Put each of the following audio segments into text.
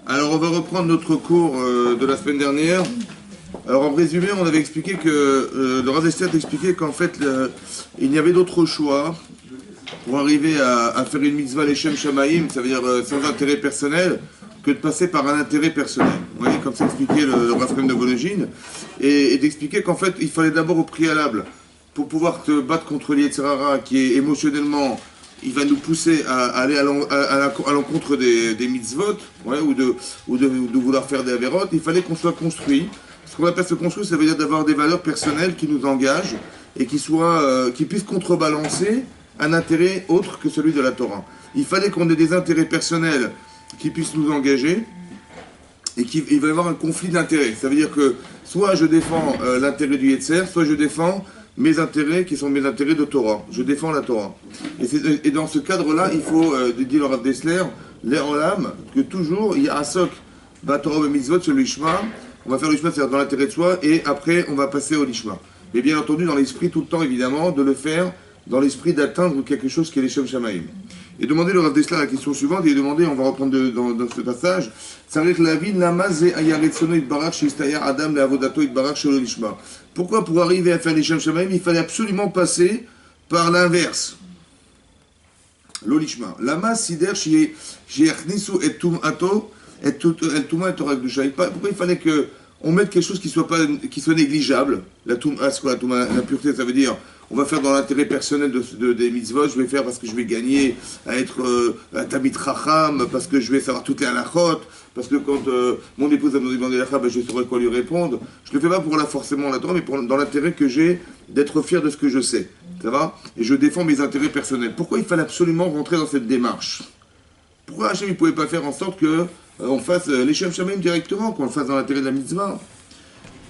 Alors on va reprendre notre cours de la semaine dernière. Alors en résumé, on avait expliqué que le Rav Dessler expliqué qu'en fait il y avait d'autres choix pour arriver à faire une mitzvah Leshem Shamaïm, ça veut dire sans intérêt personnel, que de passer par un intérêt personnel. Vous voyez, comme ça expliquait le Rav Chaim de Volojine, et d'expliquer qu'en fait il fallait d'abord au préalable, pour pouvoir te battre contre l'Yetzirara qui est émotionnellement, il va nous pousser à aller à l'encontre des mitzvot, ouais, ou de vouloir faire des avérotes, il fallait qu'on soit construit. Ce qu'on appelle se construire, ça veut dire d'avoir des valeurs personnelles qui nous engagent et qui puissent contrebalancer un intérêt autre que celui de la Torah. Il fallait qu'on ait des intérêts personnels qui puissent nous engager et qu'il va y avoir un conflit d'intérêts. Ça veut dire que soit je défends l'intérêt du Yetzer, soit je défends mes intérêts qui sont mes intérêts de Torah. Je défends la Torah. Et dans ce cadre-là, il faut, dit le Rav Dessler, l'air en l'âme, que toujours il y a un soc, Torah et mitzvot sur l'ishma. On va faire l'ishma, c'est-à-dire dans l'intérêt de soi, et après on va passer au lishma. Mais bien entendu, dans l'esprit tout le temps, évidemment, de le faire dans l'esprit d'atteindre quelque chose qui est l'Eshem Shamaïm. Et demandez le Rav Dessler la question suivante, il est demandé, on va reprendre dans ce passage, pourquoi pour arriver à faire l'Eshem Shamaïm, il fallait absolument passer par l'inverse, l'olishma. Lama sider shiachnisu et tumato et tuma et torah kedusha. Pourquoi il fallait que on mette quelque chose qui soit négligeable. La pureté, ça veut dire on va faire dans l'intérêt personnel des mitzvot, je vais faire parce que je vais gagner à être un tamid chacham, parce que je vais savoir toutes les halachot, parce que quand mon épouse va me demander la ben, je saurai quoi lui répondre. Je ne le fais pas pour forcément la Torah, mais dans l'intérêt que j'ai d'être fier de ce que je sais. Ça va? Et je défends mes intérêts personnels. Pourquoi il fallait absolument rentrer dans cette démarche? Pourquoi Hachem ne pouvait pas faire en sorte que on fasse l'Eshem Shamaïm directement, qu'on le fasse dans l'intérêt de la mitzvah?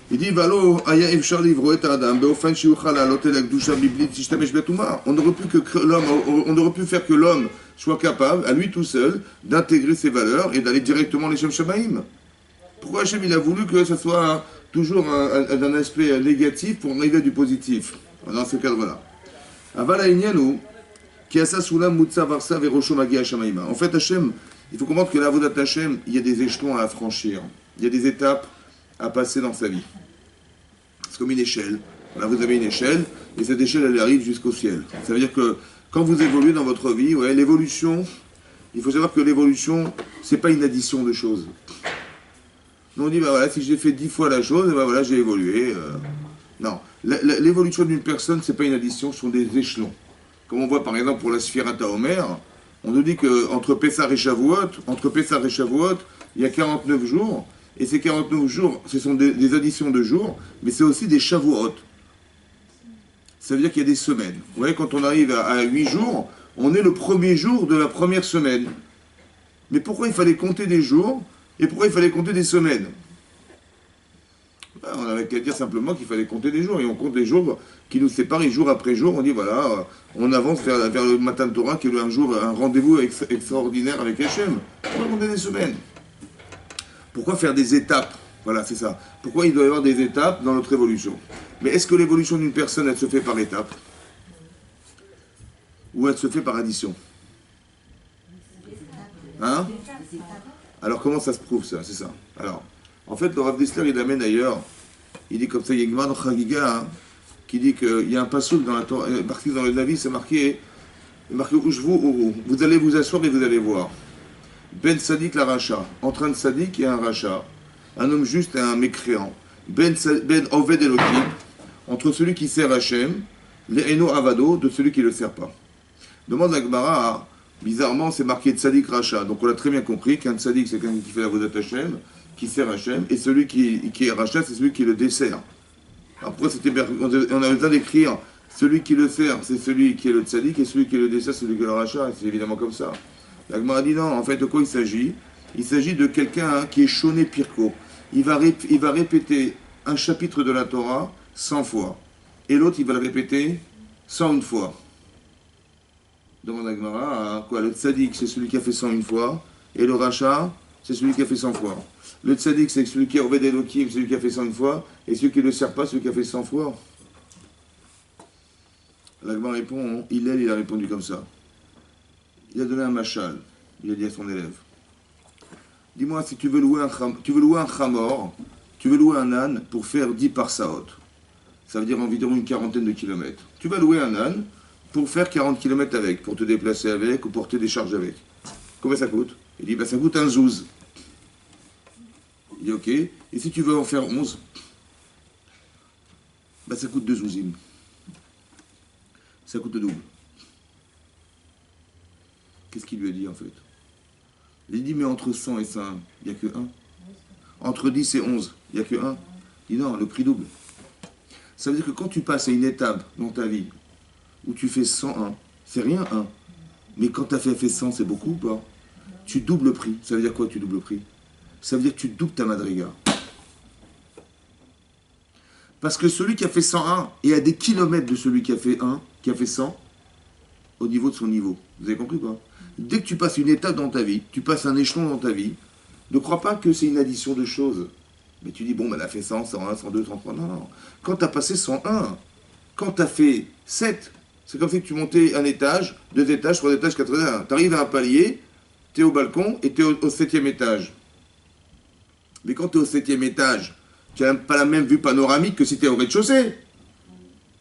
Il dit, Valo, aya efshar livro et adam, beofan shiuchal alotel akdusha biblit tishtamesh betuma. On aurait pu faire que l'homme soit capable, à lui tout seul, d'intégrer ses valeurs et d'aller directement l'Eshem Shamaïm. Pourquoi Hachem il a voulu que ce soit toujours d'un aspect négatif pour arriver à du positif, dans ce cadre-là? Avala inyanu, ki asa sulam mutsa varsa verosho magi hashamaïma. En fait, Hachem, il faut comprendre que la Avodat Hachem, il y a des échelons à franchir. Il y a des étapes à passer dans sa vie. C'est comme une échelle. Là, vous avez une échelle, et cette échelle, elle arrive jusqu'au ciel. Ça veut dire que quand vous évoluez dans votre vie, ouais, l'évolution, il faut savoir que l'évolution, c'est pas une addition de choses. Nous, on dit, bah voilà, si j'ai fait 10 fois la chose, bah voilà, j'ai évolué. Non. L'évolution d'une personne, c'est pas une addition, ce sont des échelons. Comme on voit par exemple pour la Sphirata Omer, on nous dit qu'entre Pessah et Shavuot, il y a 49 jours, et ces 49 jours, ce sont des additions de jours, mais c'est aussi des Shavuot. Ça veut dire qu'il y a des semaines. Vous voyez, quand on arrive à 8 jours, on est le premier jour de la première semaine. Mais pourquoi il fallait compter des jours, et pourquoi il fallait compter des semaines? On avait qu'à dire simplement qu'il fallait compter des jours, et on compte les jours qui nous séparent, et jour après jour, on dit voilà, on avance vers le Matan Torah, qui est un rendez-vous extraordinaire avec Hachem. On va compter des semaines. Pourquoi faire des étapes? Voilà, c'est ça. Pourquoi il doit y avoir des étapes dans notre évolution? Mais est-ce que l'évolution d'une personne, elle se fait par étapes? Ou elle se fait par addition? Hein? Alors comment ça se prouve ça? C'est ça. Alors, en fait, le Rav Dessler, il amène ailleurs. Il dit comme ça, il y a une grande chagiga, hein, qui dit qu'il y a un passouk dans la Torah, marqué dans le Navi, c'est marqué Ushvu, vous allez vous asseoir et vous allez voir. Ben Sadik la Racha, entre un Sadik et un Racha, un homme juste et un mécréant. Ben Oved Elohim, entre celui qui sert Hachem, les Eno Avado, de celui qui ne le sert pas. Demande la Gemara, bizarrement, c'est marqué Tzadik Racha. Donc on a très bien compris qu'un Tzadik, c'est quelqu'un qui fait la Avodat Hachem, qui sert Hachem, et celui qui est Racha, c'est celui qui le dessert. Après, on avait besoin d'écrire celui qui le sert, c'est celui qui est le Tzadik, et celui qui le dessert, c'est celui qui est le Racha. C'est évidemment comme ça. La Gemara dit non, en fait, de quoi il s'agit? Il s'agit de quelqu'un qui est Shoné Pirko. Il va répéter un chapitre de la Torah 100 fois. Et l'autre, il va le répéter 101 fois. Demande la Gemara, quoi? Le Tzadik, c'est celui qui a fait 101 fois. Et le Racha, c'est celui qui a fait 100 fois. Le Tzadik, c'est celui qui a Oved Elohim, celui qui a fait 101 fois. Et celui qui ne le sert pas, celui qui a fait 100 fois. La Gemara répond, il a répondu comme ça. Il a donné un machal, il a dit à son élève. Dis-moi, si tu veux louer tu veux louer un khamor, tu veux louer un âne pour faire 10 parsaot. Ça veut dire environ une quarantaine de kilomètres. Tu vas louer un âne pour faire 40 kilomètres avec, pour te déplacer avec ou porter des charges avec. Combien ça coûte? Il dit, bah, ça coûte un zouz. Il dit, ok. Et si tu veux en faire 11, bah, ça coûte 2 zouzim. Ça coûte le double. Qu'est-ce qu'il lui a dit en fait? Il dit, mais entre 100 et 100, il n'y a que 1. Entre 10 et 11, il n'y a que 1. Il dit, non, le prix double. Ça veut dire que quand tu passes à une étape dans ta vie où tu fais 101, c'est rien 1. Mais quand tu as fait 100, c'est beaucoup ou pas? Tu doubles le prix. Ça veut dire quoi, tu doubles le prix? Ça veut dire que tu doubles ta madriga. Parce que celui qui a fait 101 est à des kilomètres de celui qui a fait 1, qui a fait 100, au niveau de son niveau. Vous avez compris quoi? Dès que tu passes une étape dans ta vie, tu passes un échelon dans ta vie, ne crois pas que c'est une addition de choses. Mais tu dis, bon, ben, elle a fait 100, 101, 102, 103. Non, non. Quand tu as passé 101, quand tu as fait 7, c'est comme si tu montais un étage, 2 étages, 3 étages, 4 étages. Tu arrives à un palier, tu es au balcon et tu es au 7e étage. Mais quand tu es au 7e étage, tu n'as pas la même vue panoramique que si tu es au rez-de-chaussée.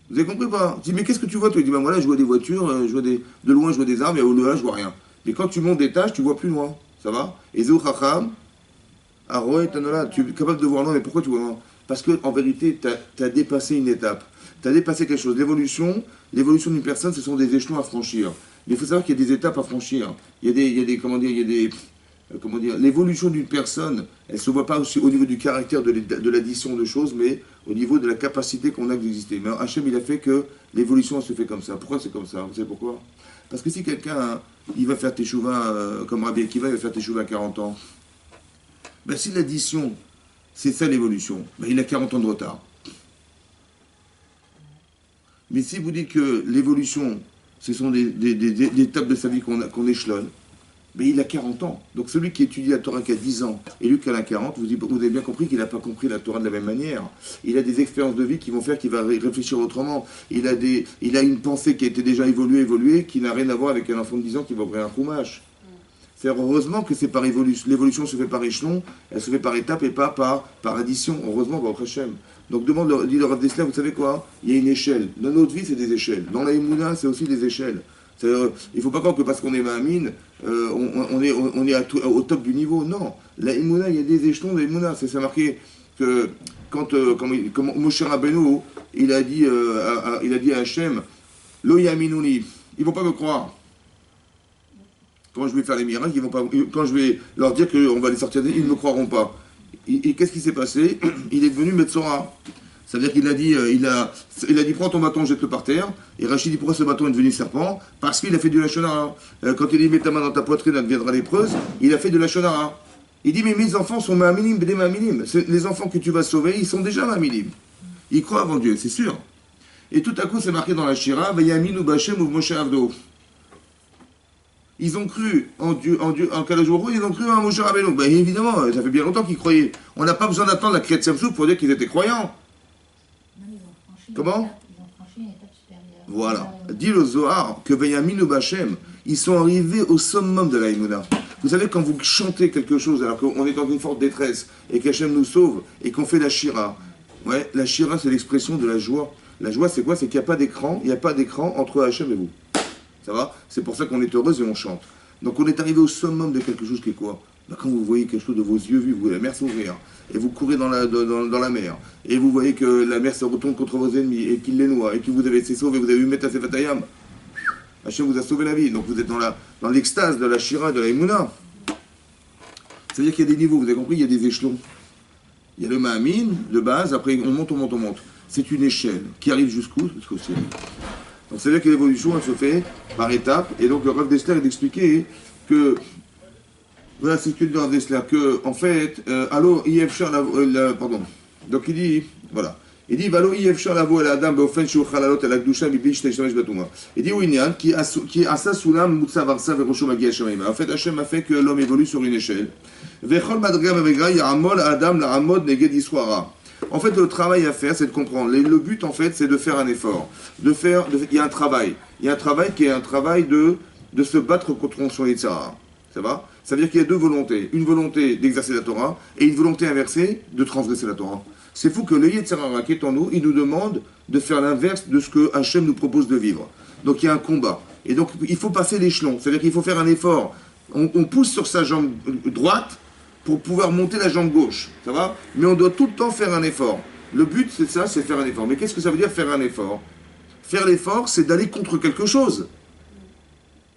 Vous avez compris pas? Tu dis, mais qu'est-ce que tu vois? Tu dis, ben voilà, je vois des voitures, de loin, je vois des arbres, et au-delà, je vois rien. Mais quand tu montes d'étage, tu vois plus loin. Ça va? Et Zéou Chacham, Aroé Tanola, tu es capable de voir loin, mais pourquoi tu vois loin? Parce qu'en vérité, tu as dépassé une étape. Tu as dépassé quelque chose. L'évolution d'une personne, ce sont des échelons à franchir. Mais il faut savoir qu'il y a des étapes à franchir. Il y a des comment dire, l'évolution d'une personne, elle ne se voit pas aussi au niveau du caractère de l'addition de choses, mais au niveau de la capacité qu'on a d'exister. Mais Hachem, il a fait que l'évolution, elle se fait comme ça. Pourquoi c'est comme ça? Vous savez pourquoi? Parce que si quelqu'un, il va faire teshuva, comme Rabbi Akiva, il va faire teshuva à 40 ans, ben si l'addition, c'est ça l'évolution, ben il a 40 ans de retard. Mais si vous dites que l'évolution, ce sont des étapes de sa vie qu'on échelonne, mais il a 40 ans. Donc celui qui étudie la Torah qui a 10 ans et lui qui en a 40, vous avez bien compris qu'il n'a pas compris la Torah de la même manière. Il a des expériences de vie qui vont faire qu'il va réfléchir autrement. Il a une pensée qui a été déjà évoluée, qui n'a rien à voir avec un enfant de 10 ans qui va ouvrir un chumash. C'est heureusement que c'est par évolution. L'évolution se fait par échelon, elle se fait par étape et pas par addition. Heureusement, Baruch Hashem. Donc dit le Rav Dessler, vous savez quoi? Il y a une échelle. Dans notre vie, c'est des échelles. Dans la Emouna, c'est aussi des échelles. Il ne faut pas croire que parce qu'on est Mahamine, on est au top du niveau. Non. La Emouna, il y a des échelons de Emouna. C'est marqué que quand Moshe Rabbeinu, il a dit à Hachem, Lo Yaminuni, ils ne vont pas me croire. Quand je vais faire les miracles, quand je vais leur dire qu'on va les sortir, ils ne me croiront pas. Et qu'est-ce qui s'est passé? Il est devenu Metzora. Ça veut dire qu'il a dit, prends ton bâton, jette-le par terre. Et Rachid dit, pourquoi ce bâton est devenu serpent? Parce qu'il a fait du lachonara. Quand il dit, mets ta main dans ta poitrine, elle deviendra lépreuse, il a fait de lachonara. Il dit, mais mes enfants sont ma'aminim, b'dé ma'aminim. Les enfants que tu vas sauver, ils sont déjà ma'aminim. Ils croient avant Dieu, c'est sûr. Et tout à coup, c'est marqué dans la Shira, Vayaminu Bachem ou Moshe Avdo. Ils ont cru en Dieu, en Kalajoro, ils ont cru en Moshe Rabbeinu. Ben évidemment, ça fait bien longtemps qu'ils croyaient. On n'a pas besoin d'attendre la Kriyat Samsouk pour dire qu'ils étaient croyants. Non, ils ont franchi Comment? Ils ont franchi une étape supérieure. Voilà. Dit le Zohar que Vayaminu Bachem, ils sont arrivés au summum de la Emouna. Vous savez, quand vous chantez quelque chose alors qu'on est dans une forte détresse et qu'Hachem nous sauve et qu'on fait la Shira, ouais, la Shira c'est l'expression de la joie. La joie c'est quoi? C'est qu'il n'y a pas d'écran, il n'y a pas d'écran entre Hachem et vous. Ça va? C'est pour ça qu'on est heureuse et on chante. Donc on est arrivé au summum de quelque chose qui est quoi? Ben, quand vous voyez quelque chose de vos yeux vus, vous voyez la mer s'ouvrir, et vous courez dans la mer, et vous voyez que la mer se retourne contre vos ennemis, et qu'il les noie, et que vous avez été sauvé, vous avez eu Meta Sefatayam. Hachem vous a sauvé la vie, donc vous êtes dans l'extase de la Shira, de la Emouna. C'est-à-dire qu'il y a des niveaux, vous avez compris, il y a des échelons. Il y a le Mahamine, de base, après on monte. C'est une échelle qui arrive jusqu'où? Jusqu'au ciel. Donc c'est-à-dire que l'évolution, elle se fait par étapes, et donc le Rav Dessler est d'expliquer que, voilà, c'est ce que dit le Rav Dessler, que, en fait, alors, pardon, donc il dit, voilà, il dit, Valo Yefshar lavo el adam beofen shu chalalot el akdusha mibli shteshtamesh batuma. Il dit, Winyan, qui asa sulam mutsa varsa verosho magia shamaima. En fait, Hachem a fait que l'homme évolue sur une échelle. Vechol madriga mevegra ya'amol adam la'amod neged yiswara. En fait, le travail à faire, c'est de comprendre. Le but, en fait, c'est de faire un effort. Il y a un travail. Il y a un travail qui est un travail de se battre contre son Yitzhara. Ça va? Ça veut dire qu'il y a deux volontés. Une volonté d'exercer la Torah et une volonté inversée de transgresser la Torah. C'est fou que le Yetzer Hara qui est en nous, il nous demande de faire l'inverse de ce que Hachem nous propose de vivre. Donc il y a un combat. Et donc il faut passer l'échelon. C'est-à-dire qu'il faut faire un effort. On pousse sur sa jambe droite pour pouvoir monter la jambe gauche. Ça va? Mais on doit tout le temps faire un effort. Le but, c'est ça, c'est faire un effort. Mais qu'est-ce que ça veut dire faire un effort? Faire l'effort, c'est d'aller contre quelque chose.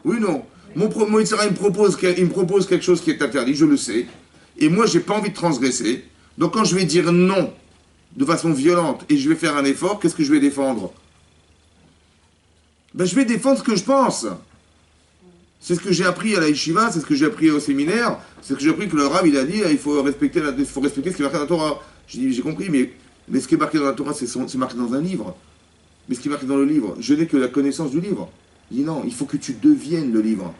Oui ou non? Mon Yetzer Hara, il me propose quelque chose qui est interdit, je le sais. Et moi, j'ai pas envie de transgresser. Donc quand je vais dire non de façon violente et je vais faire un effort, qu'est-ce que je vais défendre? Ben, je vais défendre ce que je pense. C'est ce que j'ai appris à la yeshiva, c'est ce que j'ai appris au séminaire, c'est ce que j'ai appris que le Rav, il a dit, il faut respecter ce qui est marqué dans la Torah. J'ai compris, mais ce qui est marqué dans la Torah, c'est marqué dans un livre. Mais ce qui est marqué dans le livre, je n'ai que la connaissance du livre. Il dit non, il faut que tu deviennes le livre.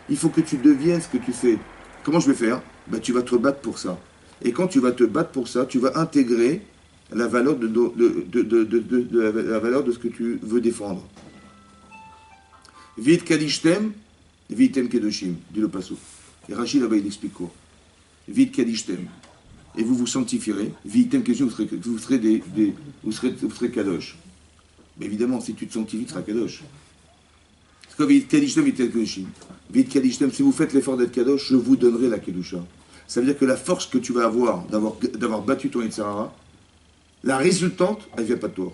Il faut que tu deviennes ce que tu sais. Comment je vais faire? Ben, tu vas te battre pour ça. Et quand tu vas te battre pour ça, tu vas intégrer la valeur la valeur de ce que tu veux défendre. Vit kadishtem, vitem kedoshim, dit le Passouk. Et Rachid là-bas il explique quoi? Vit kadishtem. Et vous vous sanctifierez, vitem kedoshim, vous serez kadosh. Mais évidemment, si tu te sanctifies, tu seras kadosh. C'est comme vit kadishtem, vitem kedoshim. Vit kadishtem, si vous faites l'effort d'être kadosh, je vous donnerai la kedusha. Ça veut dire que la force que tu vas avoir d'avoir battu ton Yetzer Hara, la résultante, elle vient pas de toi,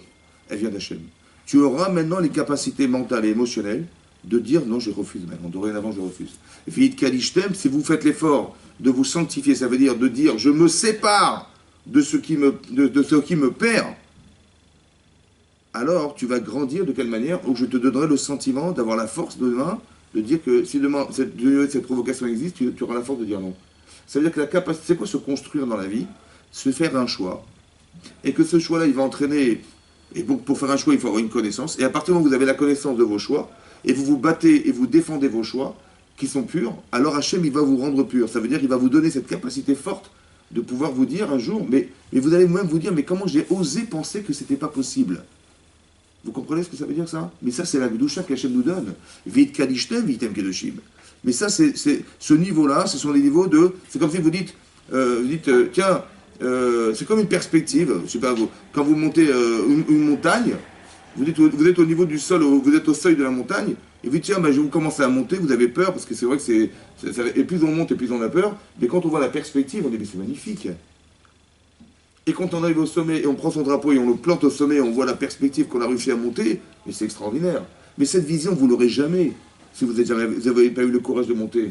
elle vient d'Hachem. Tu auras maintenant les capacités mentales et émotionnelles de dire non, je refuse maintenant, dorénavant je refuse. Et Vit kadishtem, si vous faites l'effort de vous sanctifier, ça veut dire de dire je me sépare de ce qui me perd, alors tu vas grandir de quelle manière? Où je te donnerai le sentiment d'avoir la force demain de dire que si demain cette provocation existe, tu auras la force de dire non. Ça veut dire que la capacité, c'est quoi se construire dans la vie? Se faire un choix. Et que ce choix-là, il va entraîner... Et donc, pour faire un choix, il faut avoir une connaissance. Et à partir du moment où vous avez la connaissance de vos choix, et vous vous battez et vous défendez vos choix, qui sont purs, alors Hachem, il va vous rendre pur. Ça veut dire qu'il va vous donner cette capacité forte de pouvoir vous dire un jour, mais vous allez vous-même vous dire, mais comment j'ai osé penser que c'était pas possible? Vous comprenez ce que ça veut dire, ça? Mais ça, c'est la Gdusha qu'Hachem nous donne. Vit kadishtem, vitem kedoshim. Mais ça, c'est ce niveau-là, ce sont les niveaux de... C'est comme si vous dites, tiens, c'est comme une perspective. Je sais pas, quand vous montez une montagne, vous êtes au niveau du sol, vous êtes au seuil de la montagne, et vous dites, tiens, je vais commencer à monter, vous avez peur, parce que c'est vrai que et plus on monte, et plus on a peur, mais quand on voit la perspective, on dit, mais c'est magnifique. Et quand on arrive au sommet, et on prend son drapeau, et on le plante au sommet, on voit la perspective qu'on a réussi à monter, mais c'est extraordinaire. Mais cette vision, vous l'aurez jamais, si vous n'avez pas eu le courage de monter.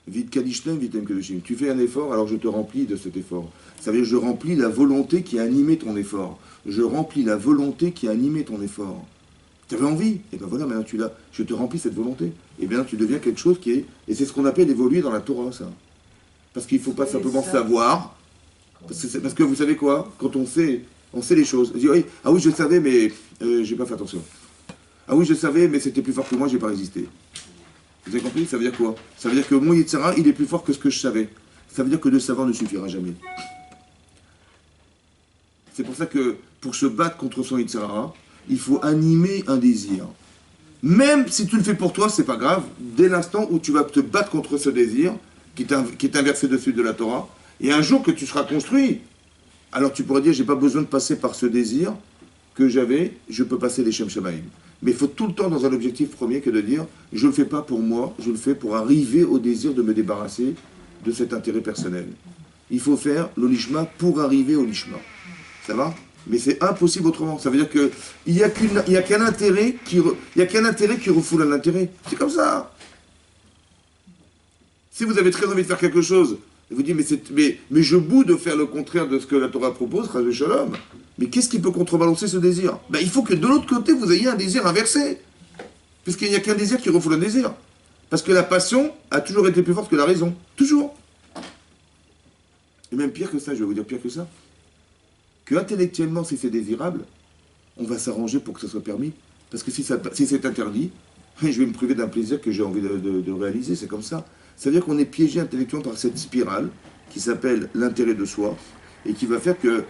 Vit kadishtem, vitem kedoshim. Tu fais un effort, alors je te remplis de cet effort. Ça veut dire, je remplis la volonté qui a animé ton effort. Je remplis la volonté qui a animé ton effort. Tu avais envie, et bien voilà, maintenant tu l'as. Je te remplis cette volonté. Et bien tu deviens quelque chose qui est... Et c'est ce qu'on appelle évoluer dans la Torah, ça. Parce qu'il ne faut pas simplement savoir. Parce que vous savez quoi? Quand on sait les choses. On dit, oui, ah oui, je savais, mais j'ai pas fait attention. Ah oui, je savais, mais c'était plus fort que moi, j'ai pas résisté. Vous avez compris? Ça veut dire quoi? Ça veut dire que mon Yetzer Hara, il est plus fort que ce que je savais. Ça veut dire que de savoir ne suffira jamais. C'est pour ça que, pour se battre contre son Yetzer Hara, il faut animer un désir. Même si tu le fais pour toi, c'est pas grave. Dès l'instant où tu vas te battre contre ce désir, qui est inversé dessus de la Torah, et un jour que tu seras construit, alors tu pourrais dire, j'ai pas besoin de passer par ce désir que j'avais, je peux passer les Shem Shamaim. Mais il faut tout le temps dans un objectif premier que de dire, je ne le fais pas pour moi, je le fais pour arriver au désir de me débarrasser de cet intérêt personnel. Il faut faire le lishma pour arriver au lishma. Ça va? Mais c'est impossible autrement. Ça veut dire qu'il n'y a qu'un intérêt qui refoule un intérêt. C'est comme ça. Si vous avez très envie de faire quelque chose, et vous dites, mais je boude de faire le contraire de ce que la Torah propose, Chas v'Shalom. Mais qu'est-ce qui peut contrebalancer ce désir? Il faut que de l'autre côté, vous ayez un désir inversé. Puisqu'il n'y a qu'un désir qui refoule un désir. Parce que la passion a toujours été plus forte que la raison. Toujours. Et même pire que ça, je vais vous dire pire que ça. Que intellectuellement, si c'est désirable, on va s'arranger pour que ça soit permis. Parce que si c'est interdit, je vais me priver d'un plaisir que j'ai envie de réaliser. C'est comme ça. C'est-à-dire qu'on est piégé intellectuellement par cette spirale qui s'appelle l'intérêt de soi et qui va faire que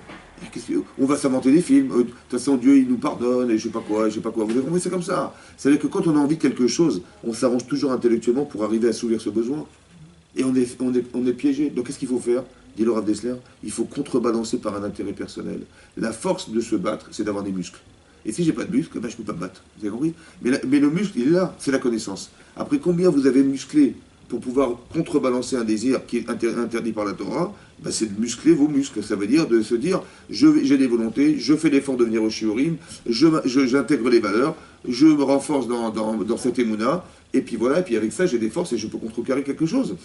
On va s'inventer des films, de toute façon Dieu il nous pardonne, et je sais pas quoi, je sais pas quoi. Vous avez compris, c'est comme ça. C'est-à-dire que quand on a envie de quelque chose, on s'arrange toujours intellectuellement pour arriver à assouvir ce besoin. Et on est piégé. Donc qu'est-ce qu'il faut faire? Dit le Rav Dessler, il faut contrebalancer par un intérêt personnel. La force de se battre, c'est d'avoir des muscles. Et si j'ai pas de muscles, ben je peux pas me battre. Vous avez compris? Mais le muscle, il est là, c'est la connaissance. Après, combien vous avez musclé pour pouvoir contrebalancer un désir qui est interdit par la Torah, ben c'est de muscler vos muscles. Ça veut dire de se dire, j'ai des volontés, je fais l'effort de venir au shiurim, j'intègre les valeurs, je me renforce dans cette émouna, et puis voilà, et puis avec ça, j'ai des forces et je peux contrecarrer quelque chose.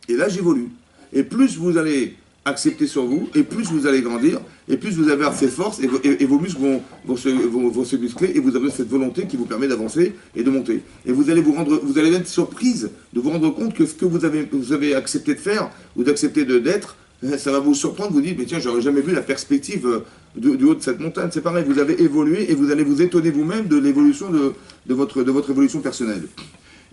Et là, j'évolue. Et plus vous allez accepter sur vous, et plus vous allez grandir, et plus vous avez ces forces, et vos muscles vont se muscler, et vous avez cette volonté qui vous permet d'avancer et de monter. Et vous allez être surprise de vous rendre compte que ce que vous avez accepté de faire, ou d'accepter d'être, ça va vous surprendre, vous dites, mais tiens, j'aurais jamais vu la perspective du haut de cette montagne. C'est pareil, vous avez évolué, et vous allez vous étonner vous-même de l'évolution de votre évolution personnelle.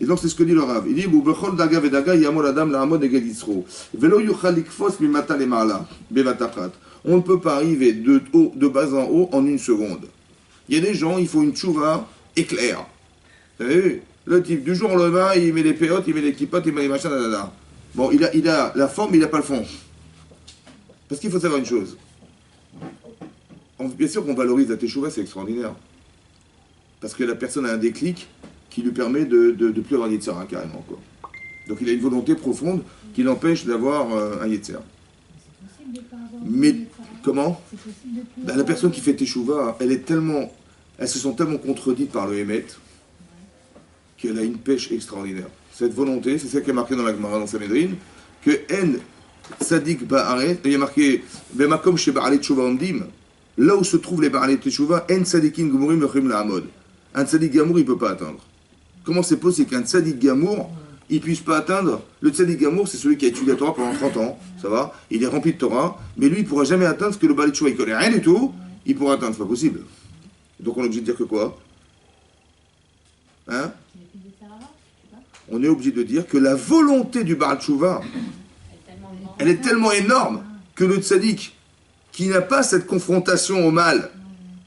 Et donc c'est ce que dit le Rav. Il dit Bechol daga vedaga yamol adam la'amod eged Yisro. Velo yuchal likfos mimata lema'ala bevatachat. On ne peut pas arriver de bas en haut en une seconde. Il y a des gens, il faut une tchouva éclair. Vous avez vu? Le type, du jour au lendemain, il met les péotes, il met les kippotes, il met les machins, là. Bon, il a la forme, mais il n'a pas le fond. Parce qu'il faut savoir une chose. Bien sûr qu'on valorise la teshuva, c'est extraordinaire. Parce que la personne a un déclic qui lui permet de plus avoir un Yetzirah, carrément, quoi. Donc il a une volonté profonde qui l'empêche d'avoir un Yetzirah. Mais comment? Ben, la personne qui fait Teshuvah, elles se sont tellement contredites par le Hémet qu'elle a une pêche extraordinaire. Cette volonté, c'est ça qui est marqué dans la Gemara, dans Sanhedrin, que En Tzadik Ba'aret, il y a marqué Bemakom chez Ba'alet Teshuvah Omdim, là où se trouvent les Ba'alet Teshuvah, En Tzadikim Gemurim Mechim La'amod. Un Tzadik Gamour, il ne peut pas atteindre. Comment c'est possible qu'un Tzadik Gamour, il ne puisse pas atteindre? Le Tzadik Gamour, c'est celui qui a étudié la Torah pendant 30 ans, ça va? Il est rempli de Torah, mais lui, il ne pourra jamais atteindre ce que le Ba'alet Teshuvah, il ne connaît rien du tout, il pourra atteindre, c'est pas possible. Donc on est obligé de dire que quoi? Hein? On est obligé de dire que la volonté du Ba'al Teshuvah, elle est tellement énorme que le Tzadik, qui n'a pas cette confrontation au mal,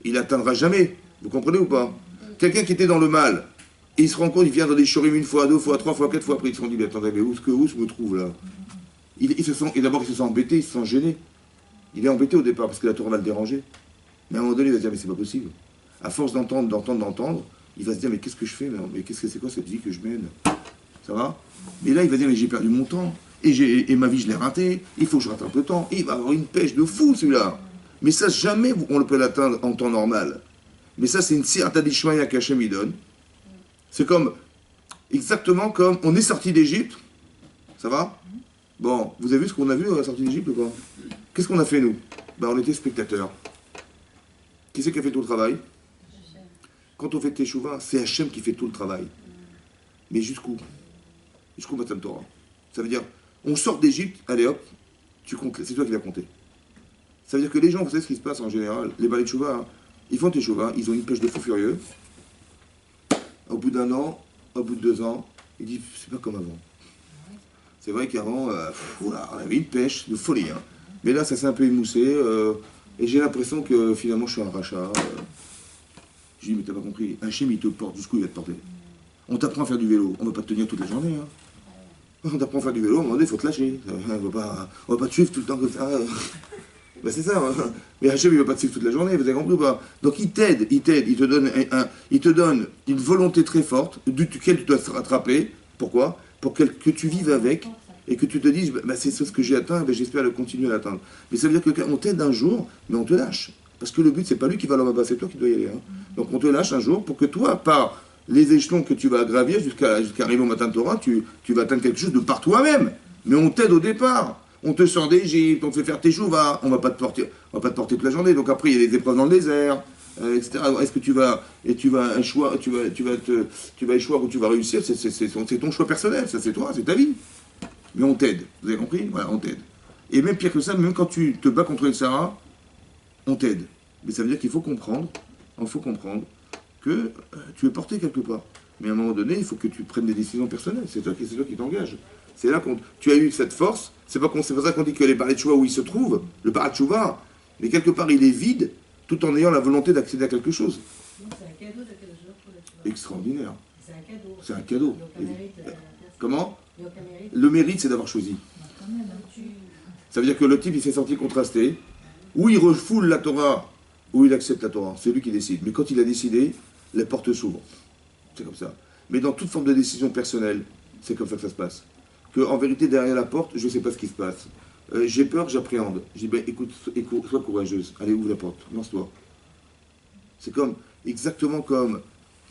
il n'atteindra jamais. Vous comprenez ou pas? Quelqu'un qui était dans le mal, et il se rend compte, il vient dans des shurim une fois, deux fois, trois fois, quatre fois, après il se dit, mais attendez, mais où se me trouve là? Et d'abord il se sent embêté, il se sent gêné. Il est embêté au départ parce que la Torah va le déranger. Mais à un moment donné, il va se dire, mais c'est pas possible. À force d'entendre, il va se dire, mais qu'est-ce que je fais là? Mais c'est quoi cette vie que je mène? Ça va? Mais là, il va dire, mais j'ai perdu mon temps. Et ma vie, je l'ai ratée. Il faut que je rate un peu de temps. Et il va avoir une pêche de fou, celui-là. Mais ça, jamais on peut l'atteindre en temps normal. Mais ça, c'est une sirta d'Ishmaïa qu'Hachem il donne. C'est exactement comme, on est sorti d'Égypte. Ça va? Bon, vous avez vu ce qu'on a vu à la sortie d'Égypte ou pas? Qu'est-ce qu'on a fait, nous? Ben, on était spectateurs. Qui c'est qui a fait tout le travail? Quand on fait Teshuvah, c'est Hachem qui fait tout le travail. Mais jusqu'où? Jusqu'où Matan Torah? Ça veut dire, on sort d'Égypte, allez hop, tu comptes, c'est toi qui vas compter. Ça veut dire que les gens, vous savez ce qui se passe en général, les Baalei Teshuvah, hein, ils font Teshuvah, ils ont une pêche de fou furieux. Au bout d'un an, au bout de 2 ans, ils disent, c'est pas comme avant. C'est vrai qu'avant, on avait une pêche de folie. Hein. Mais là, ça s'est un peu émoussé. Et j'ai l'impression que finalement, je suis un rachat. Je dis, mais t'as pas compris. Un chien, il te porte. Jusqu'où il va te porter? On t'apprend à faire du vélo. On ne va pas te tenir toute la journée. Hein. On t'apprend à faire du vélo. À un moment donné, il faut te lâcher. On va pas te suivre tout le temps comme ça. Ben c'est ça. Hein. Mais Hachem, il ne va pas te suivre toute la journée. Vous avez compris ou pas? Donc, il t'aide. Il te donne une volonté très forte duquel tu dois te rattraper. Pourquoi? Pour que tu vives avec et que tu te dises, bah, c'est ce que j'ai atteint, bah, j'espère le continuer à l'atteindre. Mais ça veut dire qu'on t'aide un jour, mais on te lâche. Parce que le but, c'est pas lui qui va là-bas, c'est toi qui dois y aller. Hein. Donc on te lâche un jour pour que toi, par les échelons que tu vas gravir jusqu'à arriver au matin de Torah, tu vas atteindre quelque chose de par toi-même. Mais on t'aide au départ. On te sort d'Égypte, on te fait faire tes chouvas, on va pas te porter toute la journée. Donc après, il y a des épreuves dans le désert. Etc. Est-ce que tu vas échouer, tu vas échouer ou tu vas réussir? C'est ton choix personnel, ça c'est toi, c'est ta vie. Mais on t'aide, vous avez compris? Voilà, on t'aide. Et même pire que ça, même quand tu te bats contre une Sarah, on t'aide. Mais ça veut dire qu'il faut comprendre que tu es porté quelque part. Mais à un moment donné, il faut que tu prennes des décisions personnelles. C'est toi qui t'engages. C'est là que tu as eu cette force. C'est pour ça qu'on dit que les Baalei Teshuvah, où ils se trouvent, le Baal Teshuvah, mais quelque part, il est vide, tout en ayant la volonté d'accéder à quelque chose. C'est un cadeau de quel jour pour le Teshuvah. Extraordinaire. C'est un cadeau. C'est un cadeau. Il n'y a aucun mérite à la personne. Comment? Il n'y a aucun mérite. Le mérite, c'est d'avoir choisi. Quand même, tu... Ça veut dire que le type, il s'est senti contrasté. Ou il refoule la Torah, ou il accepte la Torah. C'est lui qui décide. Mais quand il a décidé, les portes s'ouvrent. C'est comme ça. Mais dans toute forme de décision personnelle, c'est comme ça que ça se passe. Que, en vérité, derrière la porte, je ne sais pas ce qui se passe. J'ai peur, j'appréhende. Je dis, ben, écoute, sois courageuse. Allez, ouvre la porte, lance-toi. C'est comme, exactement comme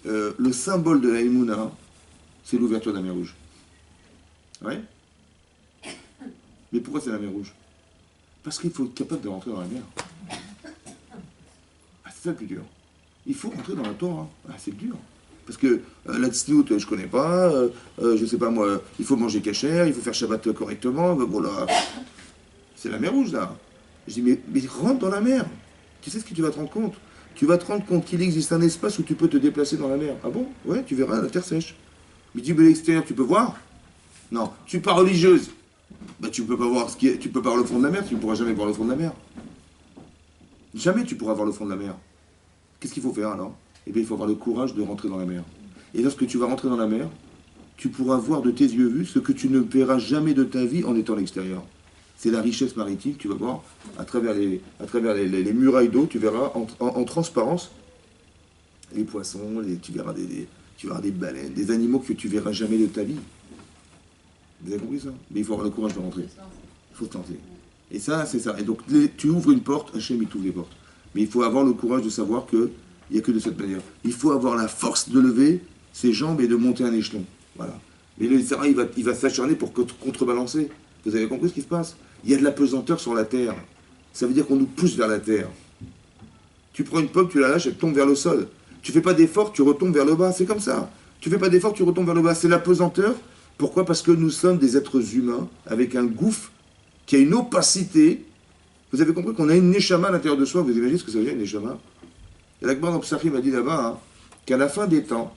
le symbole de la Emouna, c'est l'ouverture de la mer Rouge. Ouais. Mais pourquoi c'est la mer Rouge? Parce qu'il faut être capable de rentrer dans la mer. Ah, c'est ça le plus dur. Il faut rentrer dans la Torah. Ah, c'est dur. Parce que la tznout, je connais pas, je sais pas moi, il faut manger cachère, il faut faire Shabbat correctement, voilà. C'est la mer Rouge là. Je dis, mais rentre dans la mer. Tu sais ce que tu vas te rendre compte? Tu vas te rendre compte qu'il existe un espace où tu peux te déplacer dans la mer. Ah bon? Ouais, tu verras la terre sèche. Mais du l'extérieur, tu peux voir? Non. Tu es pas religieuse. Bah, tu peux pas voir tu peux pas voir le fond de la mer, tu ne pourras jamais voir le fond de la mer. Jamais tu pourras voir le fond de la mer. Qu'est-ce qu'il faut faire alors? Eh bien, il faut avoir le courage de rentrer dans la mer. Et lorsque tu vas rentrer dans la mer, tu pourras voir de tes yeux vus ce que tu ne verras jamais de ta vie en étant à l'extérieur. C'est la richesse maritime, tu vas voir, à travers les murailles d'eau, tu verras en transparence les poissons, tu verras des baleines, des animaux que tu verras jamais de ta vie. Vous avez compris ça? Mais il faut avoir le courage de rentrer. Il faut se tenter. Et ça, c'est ça. Et donc, tu ouvres une porte, Hachem, il t'ouvre les portes. Mais il faut avoir le courage de savoir qu'il n'y a que de cette manière. Il faut avoir la force de lever ses jambes et de monter un échelon. Voilà. Mais le Sarah, il va s'acharner pour contrebalancer. Vous avez compris ce qui se passe? Il y a de la pesanteur sur la terre. Ça veut dire qu'on nous pousse vers la terre. Tu prends une pomme, tu la lâches, elle tombe vers le sol. Tu fais pas d'effort, tu retombes vers le bas. C'est comme ça. Tu fais pas d'effort, tu retombes vers le bas. C'est la pesanteur. Pourquoi? Parce que nous sommes des êtres humains avec un gouffre qui a une opacité. Vous avez compris qu'on a une neshama à l'intérieur de soi. Vous imaginez ce que ça veut dire, une neshama? Et l'Akbar dans Psachim a dit là-bas qu'à la fin des temps,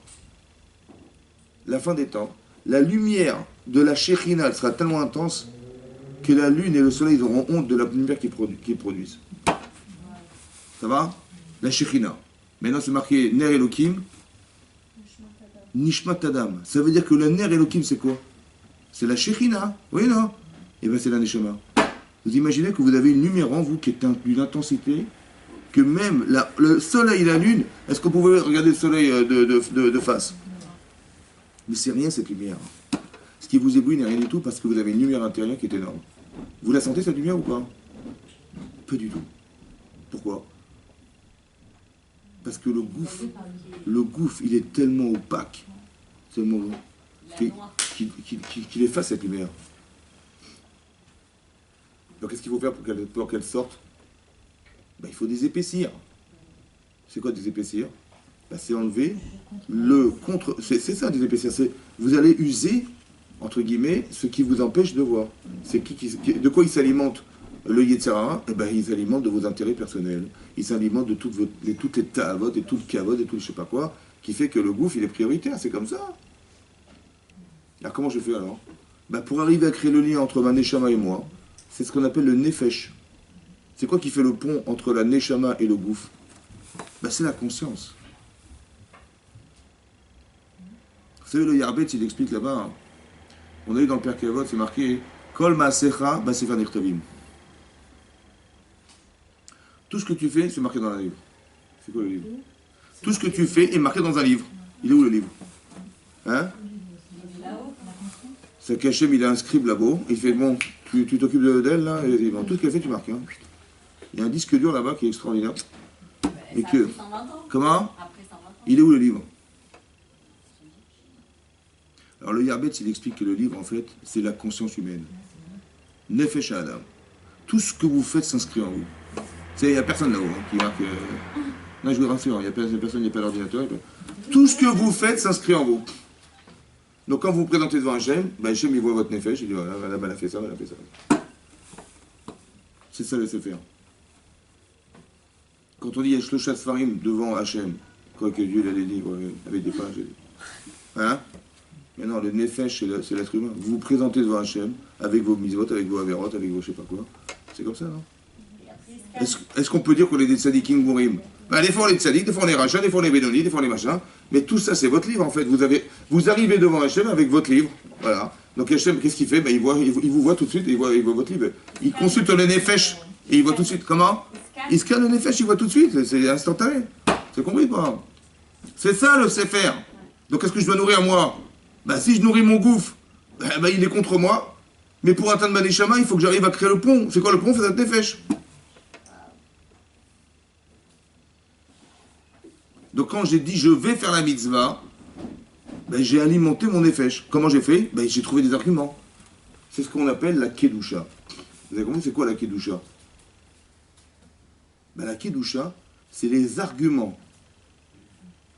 la lumière de la Shekhinah sera tellement intense que la lune et le soleil auront honte de la lumière qu'ils produisent. Ça va? La Shekhinah. Maintenant, c'est marqué Ner Elohim. Nishmat Adam. Ça veut dire que le Ner Elohim, c'est quoi? C'est la Shekhinah. Oui, non? Et bien, c'est la Neshama. Vous imaginez que vous avez une lumière en vous qui est d'une intensité que même le soleil et la lune, est-ce qu'on pouvait regarder le soleil de face? Mais c'est rien cette lumière. Ce qui vous éblouit n'est rien du tout parce que vous avez une lumière intérieure qui est énorme. Vous la sentez cette lumière ou pas? Pas du tout. Pourquoi? Parce que le gouffre, il est tellement opaque, tellement qu'il efface cette lumière. Donc qu'est-ce qu'il faut faire pour qu'elle sorte? Ben, il faut des épaissir. C'est quoi des épaissir? Ben, c'est enlever le contre... C'est ça des épaissir. Vous allez user, entre guillemets, ce qui vous empêche de voir. C'est de quoi il s'alimente? Le Yetzirah, eh ben, il s'alimente de vos intérêts personnels. Il s'alimente de toutes les ta'avot et tout le kavod et tout le je sais pas quoi, qui fait que le gouffre, il est prioritaire. C'est comme ça. Alors comment je fais alors? Ben, pour arriver à créer le lien entre ma neshama et moi, c'est ce qu'on appelle le nefesh. C'est quoi qui fait le pont entre la neshama et le gouffre? Ben, c'est la conscience. Vous savez, le Yarbetz, il explique là-bas, on a eu dans le Père Kavod, c'est marqué Kol Maasecha Basefer Nichtavim. Tout ce que tu fais, c'est marqué dans un livre. C'est quoi le livre? Tout ce que tu fais est marqué dans un livre. Il est où le livre? Hein? C'est qu'Hachem, il a un scribe là-bas. Il fait, bon, tu t'occupes d'elle, là, et bon, tout ce qu'elle fait, tu marques. Hein. Il y a un disque dur là-bas qui est extraordinaire. Et que... Comment? Il est où le livre? Alors le Yarbetz, il explique que le livre, en fait, c'est la conscience humaine. Nefesh Adam. Tout ce que vous faites s'inscrit en vous. Il n'y a personne là-haut qui marque... Non, je vous rassure, il n'y a personne, il n'y a pas d'ordinateur. Tout ce que vous faites s'inscrit en vous. Donc quand vous vous présentez devant Hachem, Hachem, il voit votre nefesh, il dit, voilà, elle a fait ça, elle a fait ça. C'est ça le faire. Quand on dit Yeshlocha Sfarim devant Hachem, quoi que Dieu a des livres avec des pages, Hein? Mais non, le nefesh, c'est l'être humain. Vous vous présentez devant Hachem, avec vos mitzvot, avec vos avérotes, avec vos je sais pas quoi. C'est comme ça, non? Est-ce qu'on peut dire qu'on est des tzadikim gourim? Ben, des fois on est tzadiks, des fois on est rachats, des fois on est bédoni, des fois on est machin. Mais tout ça, c'est votre livre, en fait. Vous arrivez devant Hachem avec votre livre. Voilà. Donc Hachem, qu'est-ce qu'il fait? Ben, il vous voit tout de suite, et il voit votre livre. Il consulte le nefesh, et il voit tout de suite. Comment? Il scanne le nefesh, il voit tout de suite. C'est instantané. C'est compris, pas? C'est ça, le sefer. Donc, est-ce que je dois nourrir moi? Ben, si je nourris mon gouffre, ben, il est contre moi. Mais pour atteindre ma neshama, il faut que j'arrive à créer le pont. C'est quoi le pont? C'est notre nefesh. Donc quand j'ai dit je vais faire la mitzvah, ben, j'ai alimenté mon nefesh. Comment j'ai fait? Ben, j'ai trouvé des arguments. C'est ce qu'on appelle la kedusha. Vous avez compris c'est quoi la kedusha? Ben, la kedusha, c'est les arguments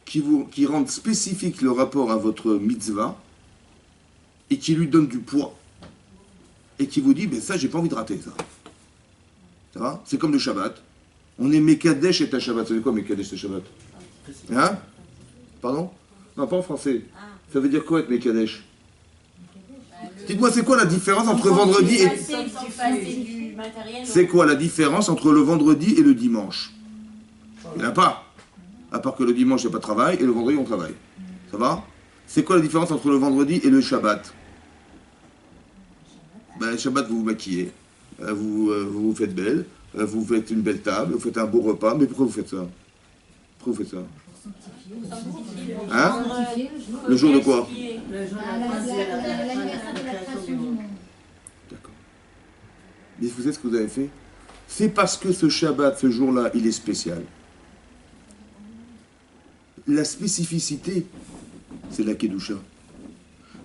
qui rendent spécifique le rapport à votre mitzvah et qui lui donnent du poids. Et qui vous dit, ben ça, j'ai pas envie de rater ça. Ça va? C'est comme le Shabbat. On est Mekadesh et ta Shabbat. Ça veut dire quoi Mekadesh et ta Shabbat? Hein? Pardon? Non, pas en français. Ça veut dire quoi être Mekadesh? Dites-moi, c'est quoi la différence entre vendredi et... C'est quoi la différence entre le vendredi et le dimanche? Il n'y en a pas. À part que le dimanche, il n'y a pas de travail, et le vendredi, on travaille. Ça va? C'est quoi la différence entre le vendredi et le Shabbat? Ben, le Shabbat, vous vous maquillez, vous vous faites belle, vous faites une belle table, vous faites un beau repas. Mais pourquoi vous faites ça? Pourquoi vous faites ça? Hein? Le jour de quoi? L'anniversaire de la création du monde. D'accord. Mais vous savez ce que vous avez fait? C'est parce que ce Shabbat, ce jour-là, il est spécial. La spécificité, c'est la Kedusha.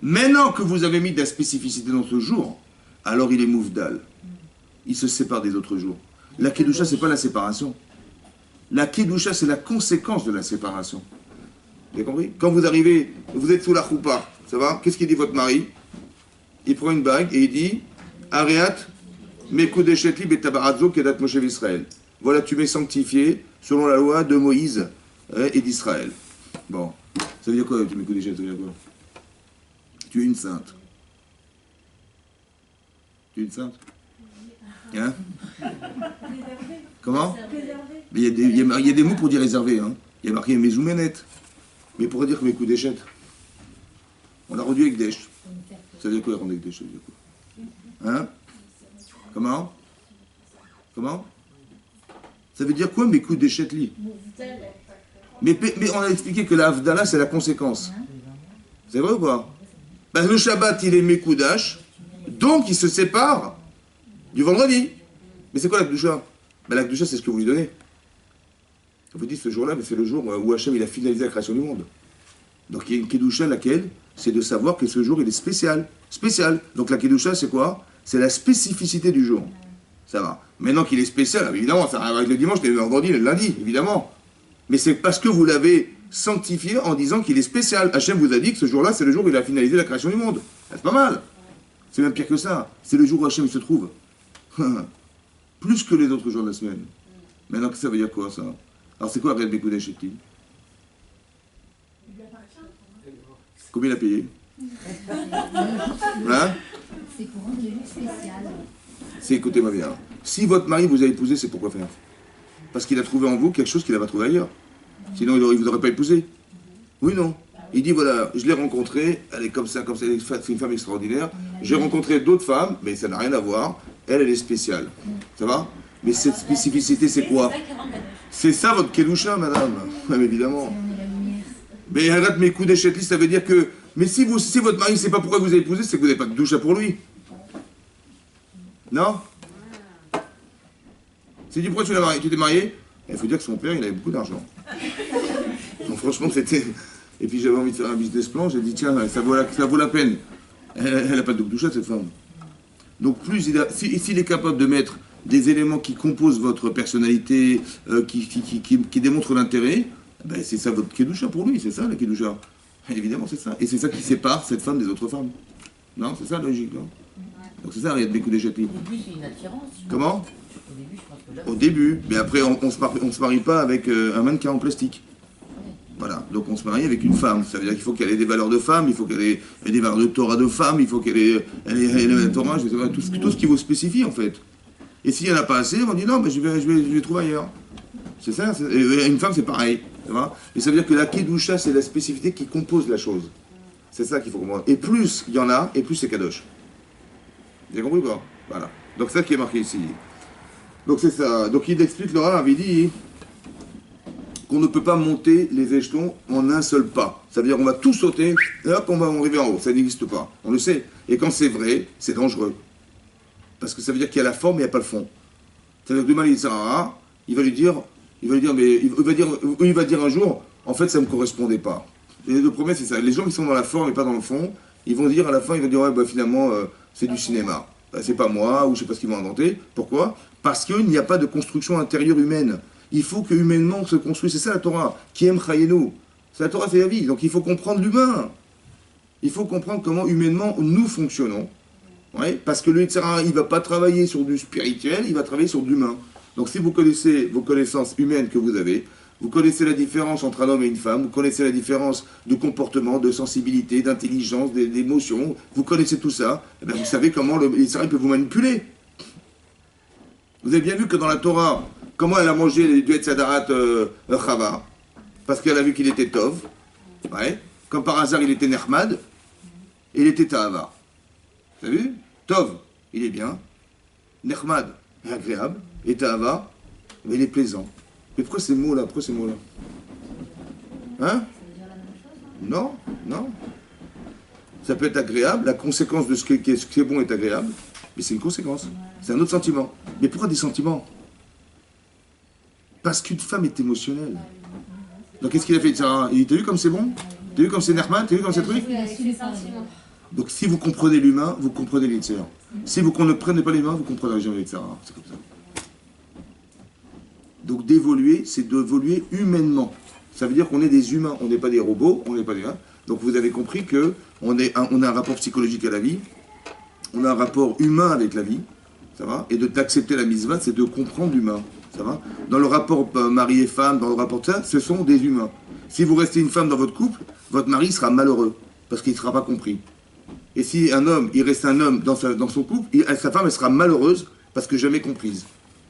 Maintenant que vous avez mis de la spécificité dans ce jour, alors il est mouvdal. Il se sépare des autres jours. La Kedusha, c'est pas la séparation. La Kedusha, c'est la conséquence de la séparation. Vous avez compris? Quand vous arrivez, vous êtes sous la choupa, ça va? Qu'est-ce qu'il dit votre mari? Il prend une bague et il dit Areat, mekodeshetli betabaradzo kedat Moshe Israël. Voilà, tu m'es sanctifié selon la loi de Moïse et d'Israël. Bon, ça veut dire quoi, tu m'ékodeshet? Ça veut dire quoi? Tu es une sainte. Tu es une sainte? Hein? Comment? Mais il y a des mots pour dire réservé. Hein. Il y a marqué mezoumenet. Mais pour dire que mes coups d'échette, on l'a rendu avec Desh. Ça veut dire quoi, rendre avec Desh? Ça veut dire quoi? Hein? Comment? Comment? Ça veut dire quoi, mes coups d'échette li? Mais on a expliqué que la Havdalah, c'est la conséquence. C'est vrai ou pas? Ben, le Shabbat, il est Mekoudash, donc il se sépare du vendredi. Mais c'est quoi la Kedusha? Ben, la Kedusha, c'est ce que vous lui donnez. On vous dit ce jour-là, c'est le jour où Hachem il a finalisé la création du monde. Donc il y a une Kedusha, laquelle c'est de savoir que ce jour il est spécial. Spécial. Donc la Kedusha, c'est quoi? C'est la spécificité du jour. Ça va. Maintenant qu'il est spécial, évidemment, ça arrive avec le dimanche, le vendredi, le lundi, évidemment. Mais c'est parce que vous l'avez sanctifié en disant qu'il est spécial. Hachem vous a dit que ce jour-là, c'est le jour où il a finalisé la création du monde. C'est pas mal. C'est même pire que ça. C'est le jour où Hachem il se trouve. Plus que les autres jours de la semaine. Maintenant, ça veut dire quoi, ça? Alors, c'est quoi Ariel Bekoudesh Shetil? Combien il a payé? Hein? C'est pour rendre le jour spécial. C'est, écoutez-moi bien. Si votre mari vous a épousé, c'est pourquoi faire? Parce qu'il a trouvé en vous quelque chose qu'il n'a pas trouvé ailleurs. Sinon, il ne vous aurait pas épousé. Oui, non. Il dit, voilà, je l'ai rencontrée, elle est comme ça, c'est une femme extraordinaire. J'ai rencontré d'autres femmes, mais ça n'a rien à voir. Elle est spéciale. Ça va? Mais cette spécificité, c'est quoi? C'est ça votre Kedusha, madame. Ouais, évidemment. Mais arrête mes coups d'échetlis, ça veut dire que... Mais si votre mari ne sait pas pourquoi vous avez épousé, c'est que vous n'avez pas de Kedusha pour lui. Non? C'est dit, pourquoi tu t'es marié? Il faut dire que son père, il avait beaucoup d'argent. Donc franchement, c'était... Et puis j'avais envie de faire un business plan, j'ai dit, tiens, ça vaut la peine. Elle n'a pas de Kedusha, cette femme. Donc s'il est capable de mettre des éléments qui composent votre personnalité, qui démontrent l'intérêt, ben c'est ça votre Kedusha pour lui, c'est ça la Kedusha. Évidemment, c'est ça. Et c'est ça qui sépare cette femme des autres femmes. Non, c'est ça la logique, non? Donc c'est ça, il y a des coups d'échappés. Au début, c'est une attirance. Comment? Au début, je pense que là... Au début, mais après on se marie pas avec un mannequin en plastique. Voilà, donc on se marie avec une femme. Ça veut dire qu'il faut qu'elle ait des valeurs de femme, il faut qu'elle ait des valeurs de Torah de femme, il faut qu'elle ait la Torah, je sais pas, tout ce qui vous spécifie en fait. Et s'il n'y en a pas assez, on dit non, mais je vais trouver ailleurs. C'est ça, et une femme c'est pareil. Ça va. Et ça veut dire que la Kedusha, c'est la spécificité qui compose la chose. C'est ça qu'il faut comprendre. Et plus il y en a, et plus c'est Kadosh. Vous avez compris ou pas? Voilà. Donc ça qui est marqué ici. Donc c'est ça. Donc il explique, Laura avait dit qu'on ne peut pas monter les échelons en un seul pas. Ça veut dire qu'on va tout sauter, et hop, on va arriver en haut. Ça n'existe pas. On le sait. Et quand c'est vrai, c'est dangereux. Parce que ça veut dire qu'il y a la forme, mais il n'y a pas le fond. Ça veut dire que demain, il va lui dire, il va dire un jour, en fait, ça ne me correspondait pas. Et le problème, c'est ça. Les gens qui sont dans la forme et pas dans le fond, ils vont dire à la fin, ils vont dire, ouais, bah, finalement, c'est du cinéma. Bah, c'est pas moi, ou je sais pas ce qu'ils vont inventer. Pourquoi? Parce qu'il n'y a pas de construction intérieure humaine. Il faut que humainement on se construise. C'est ça la Torah. Qui aime Chayenu. C'est la Torah, c'est la vie. Donc il faut comprendre l'humain. Il faut comprendre comment humainement nous fonctionnons. Ouais, parce que le Yitzhara, il ne va pas travailler sur du spirituel, il va travailler sur de l'humain. Donc si vous connaissez vos connaissances humaines que vous avez, vous connaissez la différence entre un homme et une femme, vous connaissez la différence de comportement, de sensibilité, d'intelligence, d'émotion, vous connaissez tout ça, et bien vous savez comment le Yitzhara peut vous manipuler. Vous avez bien vu que dans la Torah, comment elle a mangé les duets Sadarat Chava, parce qu'elle a vu qu'il était Tov, ouais. Comme par hasard il était Nechmad, et il était Tahava. Vous avez vu? Tov, il est bien, Nechmad est agréable, et Tahava, mais il est plaisant. Mais pourquoi ces mots-là? Pourquoi ces mots-là? Hein? Non, non. Ça peut être agréable, la conséquence de ce qui est bon est agréable, mais c'est une conséquence. C'est un autre sentiment. Mais pourquoi des sentiments? Parce qu'une femme est émotionnelle. Donc qu'est-ce qu'il a fait? T'as vu comme c'est bon? T'as vu comme c'est Nerman? T'as vu comme c'est truc? Donc si vous comprenez l'humain, vous comprenez l'Yitzhara. Si vous ne comprenez pas l'humain, vous comprenez jamais l'Yitzhara. C'est comme ça. Donc d'évoluer, c'est d'évoluer humainement. Ça veut dire qu'on est des humains, on n'est pas des robots, on n'est pas des humains. Donc vous avez compris qu'on a un rapport psychologique à la vie, on a un rapport humain avec la vie, ça va? Et d'accepter la mitzvah, c'est de comprendre l'humain, ça va? Dans le rapport mari et femme, dans le rapport de ça, ce sont des humains. Si vous restez une femme dans votre couple, votre mari sera malheureux, parce qu'il ne sera pas compris. Et si un homme, il reste un homme dans son couple, sa femme, elle sera malheureuse, parce que jamais comprise.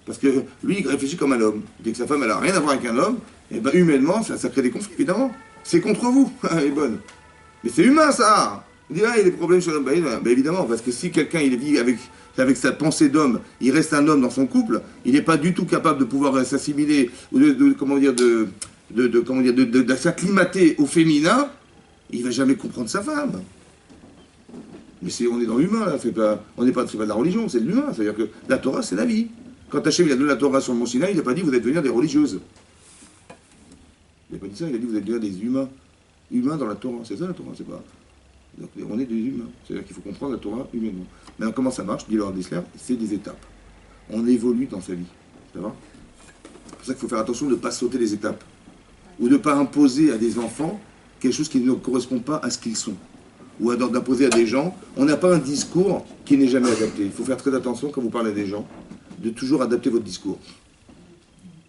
Parce que lui, il réfléchit comme un homme. Dès que sa femme, elle n'a rien à voir avec un homme, et ben humainement, ça crée des conflits, évidemment. C'est contre vous, elle est bonne. Mais c'est humain, ça. Il dit, ah, il y a des problèmes sur l'homme. Ben, évidemment, parce que si quelqu'un, il vit avec sa pensée d'homme, il reste un homme dans son couple, il n'est pas du tout capable de pouvoir s'assimiler, ou de s'acclimater au féminin, il ne va jamais comprendre sa femme. Mais on est dans l'humain, là. On n'est pas de la religion, c'est de l'humain. C'est-à-dire que la Torah, c'est la vie. Quand Hachem il a donné la Torah sur le Mont Sinaï, il n'a pas dit vous allez devenir des religieuses. Il n'a pas dit ça, il a dit vous allez devenir des humains. Humains dans la Torah, c'est ça la Torah, c'est pas. Donc, on est des humains. C'est-à-dire qu'il faut comprendre la Torah humainement. Maintenant, comment ça marche? Dit Laura Dessler, c'est des étapes. On évolue dans sa vie. Ça va? C'est pour ça qu'il faut faire attention de ne pas sauter les étapes. Ou de ne pas imposer à des enfants quelque chose qui ne correspond pas à ce qu'ils sont. Ou d'imposer à des gens. On n'a pas un discours qui n'est jamais adapté. Il faut faire très attention quand vous parlez à des gens, de toujours adapter votre discours.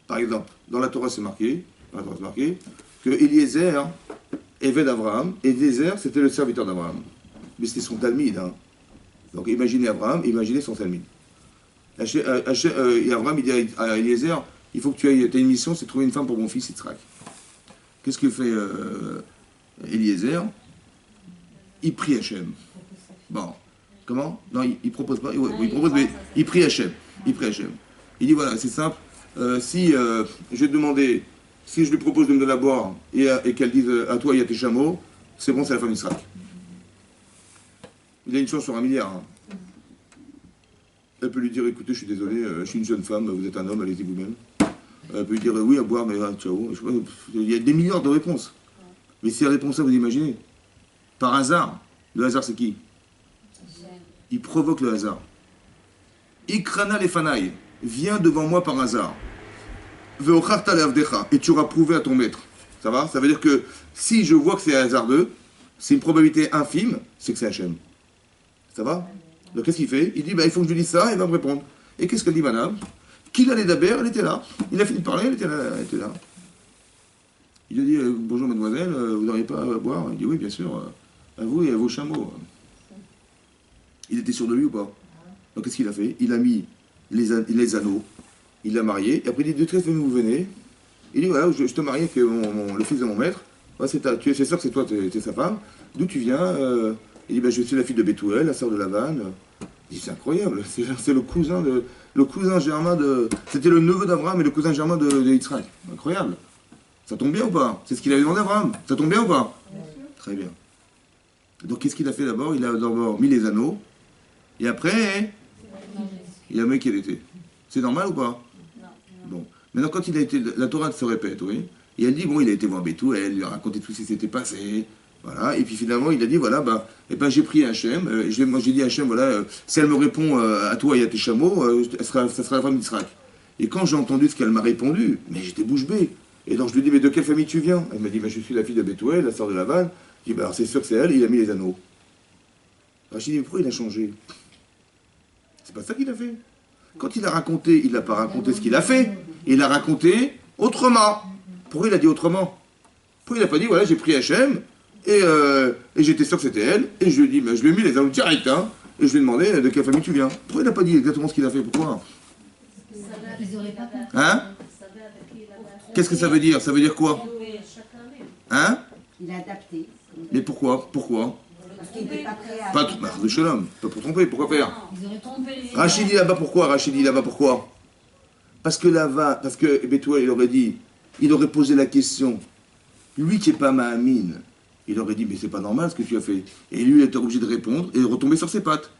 Par exemple, dans la Torah, c'est marqué que Eliezer Éved d'Abraham. Eliezer, c'était le serviteur d'Abraham. Mais c'était son talmide. Hein. Donc imaginez Abraham, imaginez son talmide. Et Abraham, il dit à Eliezer, il faut que tu aies une mission, c'est de trouver une femme pour mon fils Yitzhak. Qu'est-ce que fait Eliezer? Il prie Hachem. Bon, comment? Non, il propose pas. Il propose, mais il prie Hachem. Il prie Hachem. Il dit voilà, c'est simple. Si je vais demander, si je lui propose de me donner à boire et qu'elle dise à toi il y a tes chameaux, c'est bon, c'est la femme Yitzhak. Il a une chance sur 1 milliard. Hein. Elle peut lui dire écoutez, je suis désolé, je suis une jeune femme, vous êtes un homme, allez-y vous-même. Elle peut lui dire oui à boire, mais ciao. Il y a des milliards de réponses. Mais si elle répond ça, vous imaginez? Par hasard. Le hasard, c'est qui? Il provoque le hasard. Ikrana lefanaï, viens devant moi par hasard. Ve'ocharta le'avdecha, et tu auras prouvé à ton maître. Ça va? Ça veut dire que si je vois que c'est hasardeux, c'est une probabilité infime, c'est que c'est Hachem. Ça va? Donc qu'est-ce qu'il fait? Il dit, il faut que je lui dise ça, et il va me répondre. Et qu'est-ce qu'elle dit, madame? Qu'il allait d'abord, elle était là. Il a fini de parler, elle était là. Il a dit bonjour mademoiselle, vous n'auriez pas à boire? Il dit oui, bien sûr, à vous et à vos chameaux. Il était sûr de lui ou pas? Donc qu'est-ce qu'il a fait? Il a mis les anneaux, il l'a marié, et après il dit de quelle famille vous venez? Il dit voilà, je te marie avec le fils de mon maître, ouais, c'est sûr que c'est toi, t'es sa femme, d'où tu viens? Il dit ben, je suis la fille de Bethuel, la sœur de Lavan. Il dit c'est incroyable, c'est le cousin germain de. C'était le neveu d'Abraham et le cousin germain de Yitzhak. Incroyable. Ça tombe bien ou pas? C'est ce qu'il avait demandé à Abraham. Ça tombe bien ou pas? Très bien. Donc qu'est-ce qu'il a fait d'abord? Il a d'abord mis les anneaux, et après, il a mis qu'il était. C'est normal ou pas? Bon. Maintenant, quand il a été. La Torah se répète, oui. Et elle dit, bon, il a été voir Bethuel, elle lui a raconté tout ce qui s'était passé. Voilà. Et puis finalement, il a dit, voilà, bah, eh ben, j'ai pris Hachem. Moi, j'ai dit à Hachem, voilà, si elle me répond à toi et à tes chameaux, ça sera la femme d'Israël. Et quand j'ai entendu ce qu'elle m'a répondu, mais j'étais bouche bée. Et donc je lui dis, mais de quelle famille tu viens? Elle m'a dit, bah, je suis la fille de Bethuel, la sœur de Lavan. Je dis, bah, alors c'est sûr que c'est elle, il a mis les anneaux. Alors j'ai dit, mais pourquoi il a changé? C'est pas ça qu'il a fait. Quand il a raconté, il n'a pas raconté ce qu'il a fait, il a raconté autrement. Pourquoi il a dit autrement? Pourquoi il n'a pas dit, voilà, j'ai pris Hachem, et j'étais sûr que c'était elle, et je lui ai dit, bah, je lui ai mis les anneaux direct, hein, et je lui ai demandé de quelle famille tu viens. Pourquoi il n'a pas dit exactement ce qu'il a fait? Pourquoi? Ils auraient pas compris. Hein? Qu'est-ce que ça veut dire? Ça veut dire quoi? Hein? Il a adapté. Mais pourquoi? Pourquoi? Parce qu'il n'était pas prêt à. Pas de shalom, pas pour tromper, pourquoi faire? Ils auraient trompé les. Rachid dit là-bas pourquoi? Rachid dit là-bas pourquoi? Parce que Bethuel, il aurait dit, il aurait posé la question. Lui qui n'est pas Mahamine, il aurait dit, mais c'est pas normal ce que tu as fait. Et lui, il était obligé de répondre et de retomber sur ses pattes.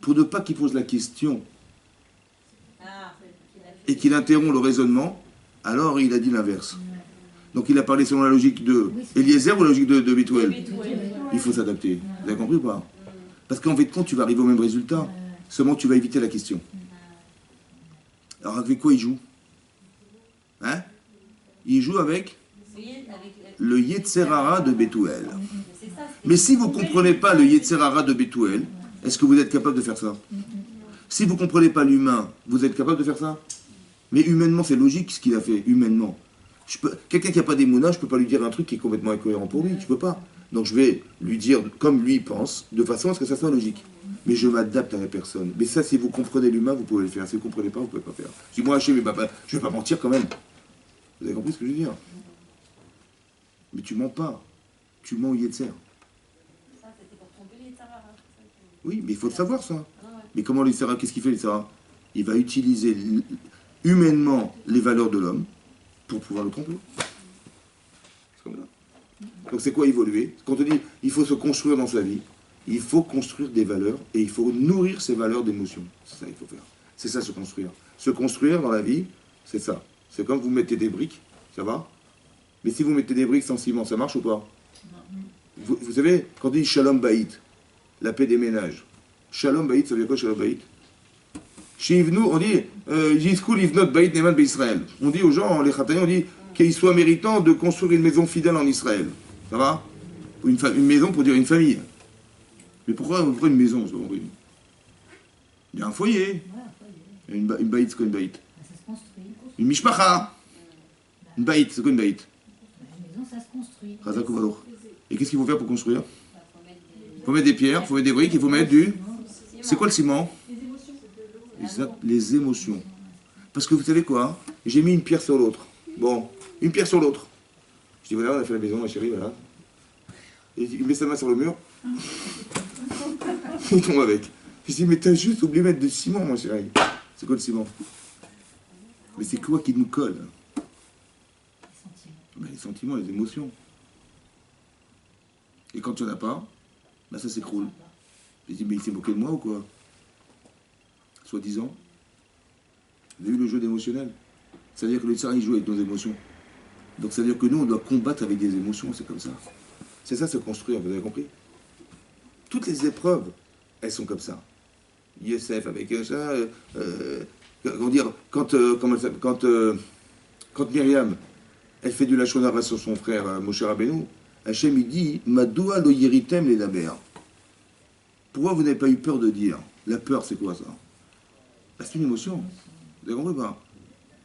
Pour ne pas qu'il pose la question et qu'il interrompt le raisonnement, alors il a dit l'inverse. Donc il a parlé selon la logique de Eliezer ou la logique de Bethuel. Il faut s'adapter. Vous avez compris ou pas? Parce qu'en fait de compte, tu vas arriver au même résultat. Seulement tu vas éviter la question. Alors avec quoi il joue? Hein? Il joue avec le Yetzerara de Bethuel. Mais si vous ne comprenez pas le Yetzerara de Bethuel, est-ce que vous êtes capable de faire ça? Si vous ne comprenez pas l'humain, vous êtes capable de faire ça? Mais humainement, c'est logique ce qu'il a fait, humainement. Quelqu'un qui n'a pas d'émouna, je ne peux pas lui dire un truc qui est complètement incohérent pour lui, je ne peux pas. Donc je vais lui dire comme lui pense, de façon à ce que ça soit logique. Mais je m'adapte à la personne. Mais ça, si vous comprenez l'humain, vous pouvez le faire. Si vous ne comprenez pas, vous ne pouvez pas faire. Je dis, moi, Hachem, je ne vais pas mentir quand même. Vous avez compris ce que je veux dire? Mais tu mens pas. Tu mens au Yetzer. Ça, c'était pour tromper les Yetzirah. Oui, mais il faut le savoir, ça. Mais comment le Yetzirah, qu'est-ce qu'il fait, le Yetzirah? Il va utiliser humainement les valeurs de l'homme pour pouvoir le tromper. C'est comme ça. Donc c'est quoi évoluer? Quand on te dit il faut se construire dans sa vie, il faut construire des valeurs et il faut nourrir ces valeurs d'émotion. C'est ça qu'il faut faire. C'est ça se construire. Se construire dans la vie, c'est ça. C'est comme vous mettez des briques, ça va? Mais si vous mettez des briques sans ciment, ça marche ou pas? Vous savez, quand on dit Shalom Baït, la paix des ménages, Shalom Baït, ça veut dire quoi Shalom Baït? Chez Ivnou, on dit Yizkul Ivnot Baït Neman Israël. On dit aux gens, les Khatayim, on dit qu'ils soient méritants de construire une maison fidèle en Israël. Ça va? Une maison pour dire une famille. Mais pourquoi une maison? Il y a un foyer. Une baït, c'est quoi une baït? Ça se construit. Une mishpacha. Une baït, c'est quoi une baït? La maison, ça se construit. Razak ou Valour. Et qu'est-ce qu'il faut faire pour construire? Il faut mettre des pierres, il faut mettre des briques, il faut mettre du... C'est quoi le ciment? Exact, les émotions. Parce que vous savez quoi? J'ai mis une pierre sur l'autre. Bon, une pierre sur l'autre. Je dis voilà, on a fait la maison, ma chérie, voilà. Et il met sa main sur le mur. Il tombe avec. Je dis mais t'as juste oublié de mettre du ciment, mon chéri. C'est quoi le ciment? Mais c'est quoi qui nous colle? Ben, les sentiments, les émotions. Et quand tu n'en as pas, ben ça s'écroule. Je dis mais il s'est moqué de moi ou quoi? Soi-disant. Vous avez vu le jeu d'émotionnel? C'est-à-dire que le tsar, il joue avec nos émotions. Donc ça veut dire que nous, on doit combattre avec des émotions, c'est comme ça. C'est ça, se construire, vous avez compris? Toutes les épreuves, elles sont comme ça. Yosef avec ça, quand Myriam, elle fait du lachon hara sur son frère Moshe Rabbeinu, Hachem il dit Madoua lo yiritem les laber. Pourquoi vous n'avez pas eu peur de dire? La peur, c'est quoi ça? C'est une émotion. Vous avez compris pas?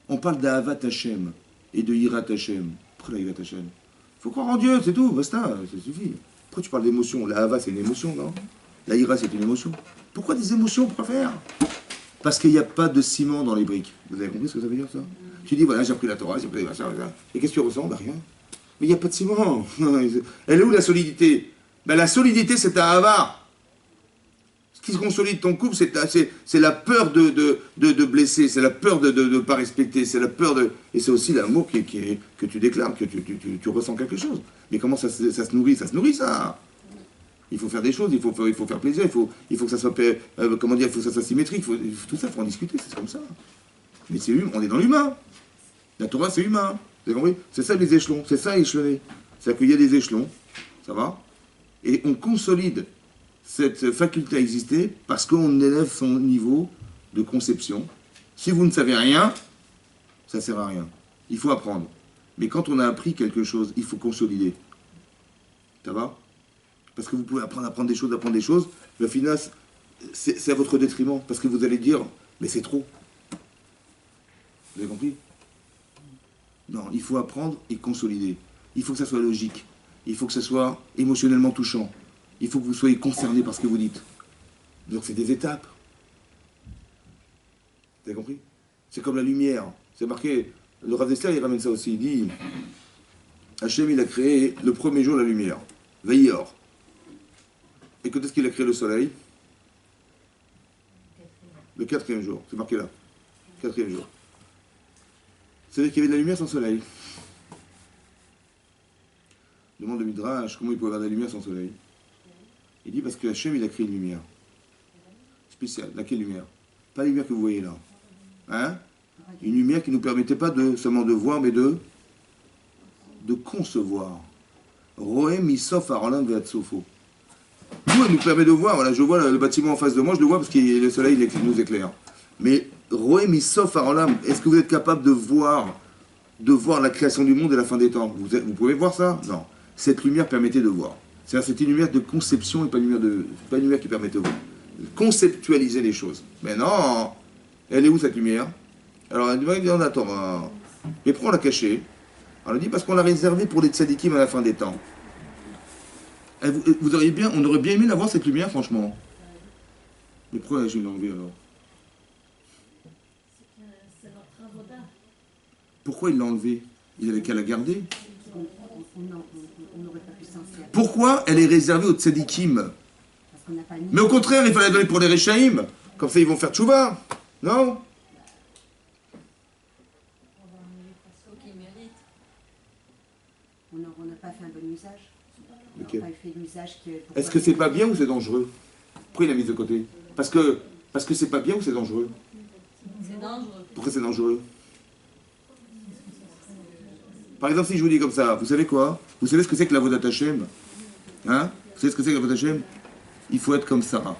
On parle d'Ahavat Hachem et de Yirat Hachem. Pourquoi la Yirat Hashem? Il faut croire en Dieu, c'est tout, basta, ça suffit. Pourquoi tu parles d'émotion? La Hava, c'est une émotion, non? La Ira, c'est une émotion. Pourquoi des émotions? Pourquoi faire? Parce qu'il n'y a pas de ciment dans les briques. Vous avez compris ce que ça veut dire, ça? Tu dis, voilà, j'ai appris la Torah, j'ai appris ça. Et qu'est-ce que tu ressens? Ben rien. Mais il n'y a pas de ciment. Elle est où la solidité? Ben la solidité, c'est ta Hava. Ce qui consolide ton couple, c'est la peur de blesser, c'est la peur de ne pas respecter, c'est la peur de... Et c'est aussi l'amour que tu déclares, que tu ressens quelque chose. Mais comment ça se nourrit? Ça se nourrit, ça. Il faut faire des choses, il faut faire plaisir, il faut que ça soit, comment dire, il faut que ça soit symétrique, tout ça, il faut en discuter, c'est comme ça. Mais c'est humain, on est dans l'humain. La Torah, c'est humain. Vous avez compris? C'est ça les échelons, c'est ça échelonner. C'est-à-dire qu'il y a des échelons, ça va? Et on consolide cette faculté à exister parce qu'on élève son niveau de conception. Si vous ne savez rien, ça ne sert à rien. Il faut apprendre. Mais quand on a appris quelque chose, il faut consolider. Ça va? Parce que vous pouvez apprendre des choses, mais au final, c'est à votre détriment. Parce que vous allez dire, mais c'est trop. Vous avez compris? Non, il faut apprendre et consolider. Il faut que ça soit logique. Il faut que ça soit émotionnellement touchant. Il faut que vous soyez concerné par ce que vous dites. Donc c'est des étapes. Vous avez compris? C'est comme la lumière. C'est marqué, le Rav Dessler, il ramène ça aussi. Il dit, Hachem, il a créé le premier jour la lumière. Veillor. Et quand est-ce qu'il a créé le soleil? Le quatrième jour. C'est marqué là. Quatrième jour. C'est-à-dire qu'il y avait de la lumière sans soleil. Demande le Midrash, comment il pouvait avoir de la lumière sans soleil? Il dit parce que Hachem, il a créé une lumière. Spéciale. Laquelle lumière? Pas la lumière que vous voyez là. Hein? Une lumière qui ne nous permettait pas seulement de voir, mais de concevoir. Roem isof arolam ve'atsofo. Nous, elle nous permet de voir. Voilà, je vois le bâtiment en face de moi, je le vois parce que le soleil nous éclaire. Mais Roem isof arolam, est-ce que vous êtes capable de voir la création du monde et la fin des temps? Vous pouvez voir ça? Non. Cette lumière permettait de voir. C'est une lumière de conception et pas une lumière qui permet de voir. Conceptualiser les choses. Mais non, elle est où cette lumière? Alors elle dit, on attend. Mais pourquoi on l'a cachée? Alors elle dit parce qu'on l'a réservée pour les tzadikim à la fin des temps. On aurait bien aimé la voir cette lumière, franchement. Mais pourquoi je l'ai enlevée alors? C'est notre avoda. Pourquoi il l'a enlevée? Il avait qu'à la garder. On n'aurait pas pu s'en servir. Pourquoi elle est réservée aux tzadikim? Parce qu'on n'a pas mis. Mais au contraire, il fallait la donner pour les Réchaïm. Comme ça, ils vont faire tchouva. Non? Ceux qui méritent. On n'a pas fait un bon usage. On n'a Ok. pas fait l'usage que. Est-ce que c'est pas bien ou c'est dangereux? Pourquoi il l'a mise de côté? Parce que c'est pas bien ou c'est dangereux? C'est dangereux. Pourquoi c'est dangereux? Par exemple, si je vous dis comme ça, vous savez quoi? Vous savez ce que c'est que la Vodat Hashem? Hein? Vous savez ce que c'est que la Vodat Hashem? Il faut être comme Sarah.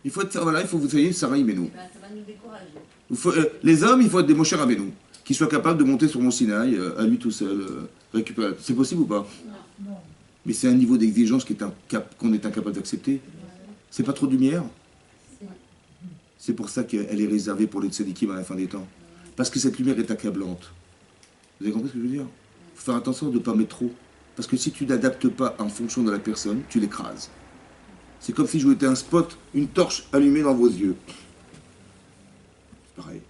Il faut être, voilà, il faut, vous savez, Sarah Imenu. Ça va nous décourager. Les hommes, il faut être des Moshe Rabbeinu, qui soient capables de monter sur Mont Sinaï, à lui tout seul, récupérer. C'est possible ou pas? Non. Mais c'est un niveau d'exigence qu'on est incapable d'accepter. C'est pas trop de lumière? C'est pour ça qu'elle est réservée pour les tzadikim à la fin des temps. Parce que cette lumière est accablante. Vous avez compris ce que je veux dire? Il faut faire attention de ne pas mettre trop. Parce que si tu n'adaptes pas en fonction de la personne, tu l'écrases. C'est comme si je vous mettais un spot, une torche allumée dans vos yeux. C'est pareil.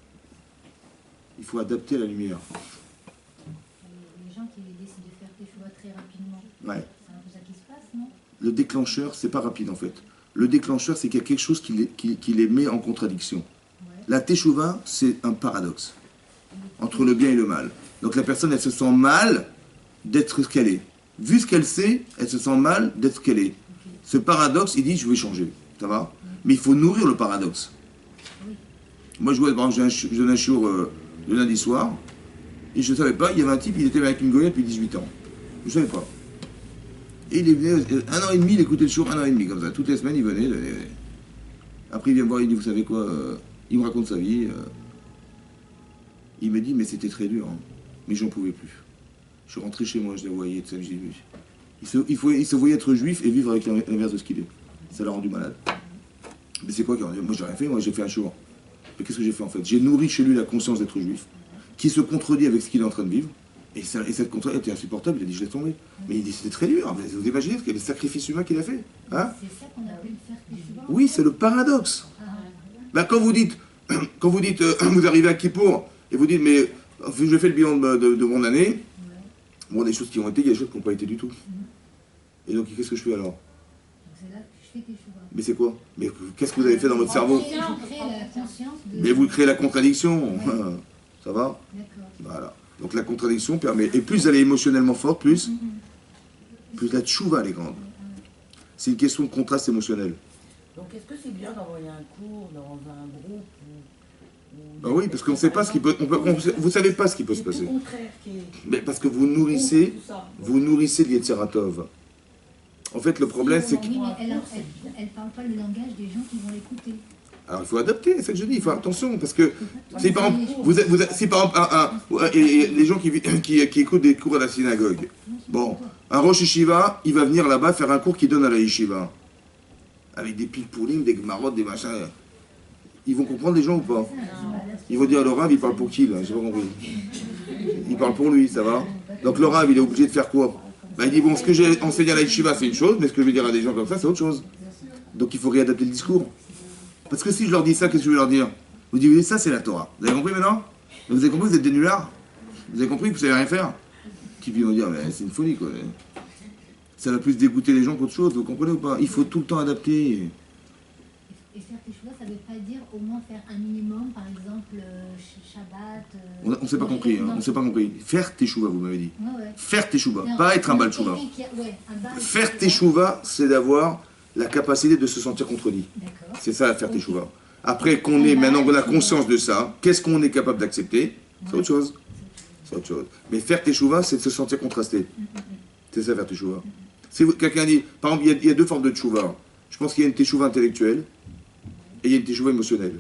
Il faut adapter la lumière. Les gens qui décident de faire des choix très rapidement, Ouais. c'est un peu ça qui se passe, non? Le déclencheur, c'est pas rapide en fait. Le déclencheur, c'est qu'il y a quelque chose qui les met en contradiction. Ouais. La teshuva, c'est un paradoxe entre le bien et le mal. Donc la personne, elle se sent mal d'être ce qu'elle est. Vu ce qu'elle sait, elle se sent mal d'être ce qu'elle est. Ce paradoxe, il dit, je vais changer. Ça va? Mais il faut nourrir le paradoxe. Oui. Moi, je vois, par exemple, je donne un shiur le lundi soir, et je ne savais pas, il y avait un type, il était avec une goya depuis 18 ans. Je ne savais pas. Et il est venu, 1 an et demi, il écoutait le shiur 1 an et demi, comme ça. Toutes les semaines, il venait. Après, il vient me voir, il dit, vous savez quoi, il me raconte sa vie. Il me dit, mais c'était très dur, hein. Mais j'en pouvais plus. Je suis rentré chez moi, je l'ai voyé, tout ça, j'ai vu. Il se voyait être juif et vivre avec l'inverse de ce qu'il est. Ça l'a rendu malade. Mais c'est quoi? Moi, j'ai rien fait, moi, j'ai fait un shiur. Mais qu'est-ce que j'ai fait en fait? J'ai nourri chez lui la conscience d'être juif. qui se contredit avec ce qu'il est en train de vivre. Et cette contrainte était insupportable, il a dit je laisse tomber. Mais il dit c'était très dur, vous imaginez le sacrifice humain qu'il a fait, hein? C'est ça qu'on appelle faire teshuva. Oui, c'est le paradoxe. Ben, quand vous dites, vous arrivez à Kippour, et vous dites, mais je fais le bilan de mon année, bon, des choses qui ont été, il y a des choses qui n'ont pas été du tout. Et donc, qu'est-ce que je fais alors? Donc c'est là que je fais teshuva. Mais c'est quoi? Mais qu'est-ce que vous avez fait dans votre cerveau? Je crée la conscience de... Mais vous créez la contradiction. Ça va? D'accord. Voilà. Donc la contradiction permet, et plus elle est émotionnellement forte, plus la tchouva elle est grande. C'est une question de contraste émotionnel. Donc est-ce que c'est bien d'envoyer un cours dans un groupe Ah oui, parce qu'on ne sait pas ce qui peut... vous ne savez pas ce qui peut se passer. C'est le contraire qui est... Mais parce que vous nourrissez Tout ça. l'Yetzeratov. En fait, le problème, c'est que... Oui, mais elle ne parle pas le langage des gens qui vont l'écouter. Alors, il faut adapter, c'est ce que je dis, il faut faire attention, parce que si par exemple, si par exemple et les gens qui écoutent des cours à la synagogue, bon, un Rosh Yeshiva, il va venir là-bas faire un cours qu'il donne à la Yeshiva, avec des pilpoulim, des gmarottes, des machins, ils vont comprendre les gens ou pas? Ils vont dire, le Rav, il parle pour qui, là? J'ai pas compris. Il parle pour lui, ça va? Donc le Rav, il est obligé de faire quoi? Ben, il dit, bon, ce que j'ai enseigné à la Yeshiva, c'est une chose, mais ce que je vais dire à des gens comme ça, c'est autre chose. Donc il faut réadapter le discours. Parce que si je leur dis ça, qu'est-ce que je vais leur dire? Vous dites, ça c'est la Torah. Vous avez compris maintenant? Vous avez compris, vous êtes des nullards? Vous avez compris que vous savez rien faire? Qui vont dire, mais c'est une folie quoi. Ça va plus dégoûter les gens qu'autre chose, vous comprenez ou pas? Il faut tout le temps adapter. Et faire teshuva, ça ne veut pas dire au moins faire un minimum, par exemple, Shabbat... On ne s'est pas compris, hein, on s'est pas compris. Faire teshuva, vous m'avez dit. Ouais, ouais. Faire teshuva, Non, pas être un bal quelqu'un teshuva. ouais, un bal Faire teshuva. teshuva, c'est d'avoir la capacité de se sentir contredit. D'accord. C'est ça, faire teshuva. Après qu'on ait maintenant la conscience de ça, qu'est-ce qu'on est capable d'accepter? C'est autre chose. C'est autre chose. Mais faire teshuva, c'est de se sentir contrasté. C'est ça, faire teshuva. Si quelqu'un dit, par exemple, il y a deux formes de teshuva. Je pense qu'il y a une teshuva intellectuelle et il y a une teshuva émotionnelle.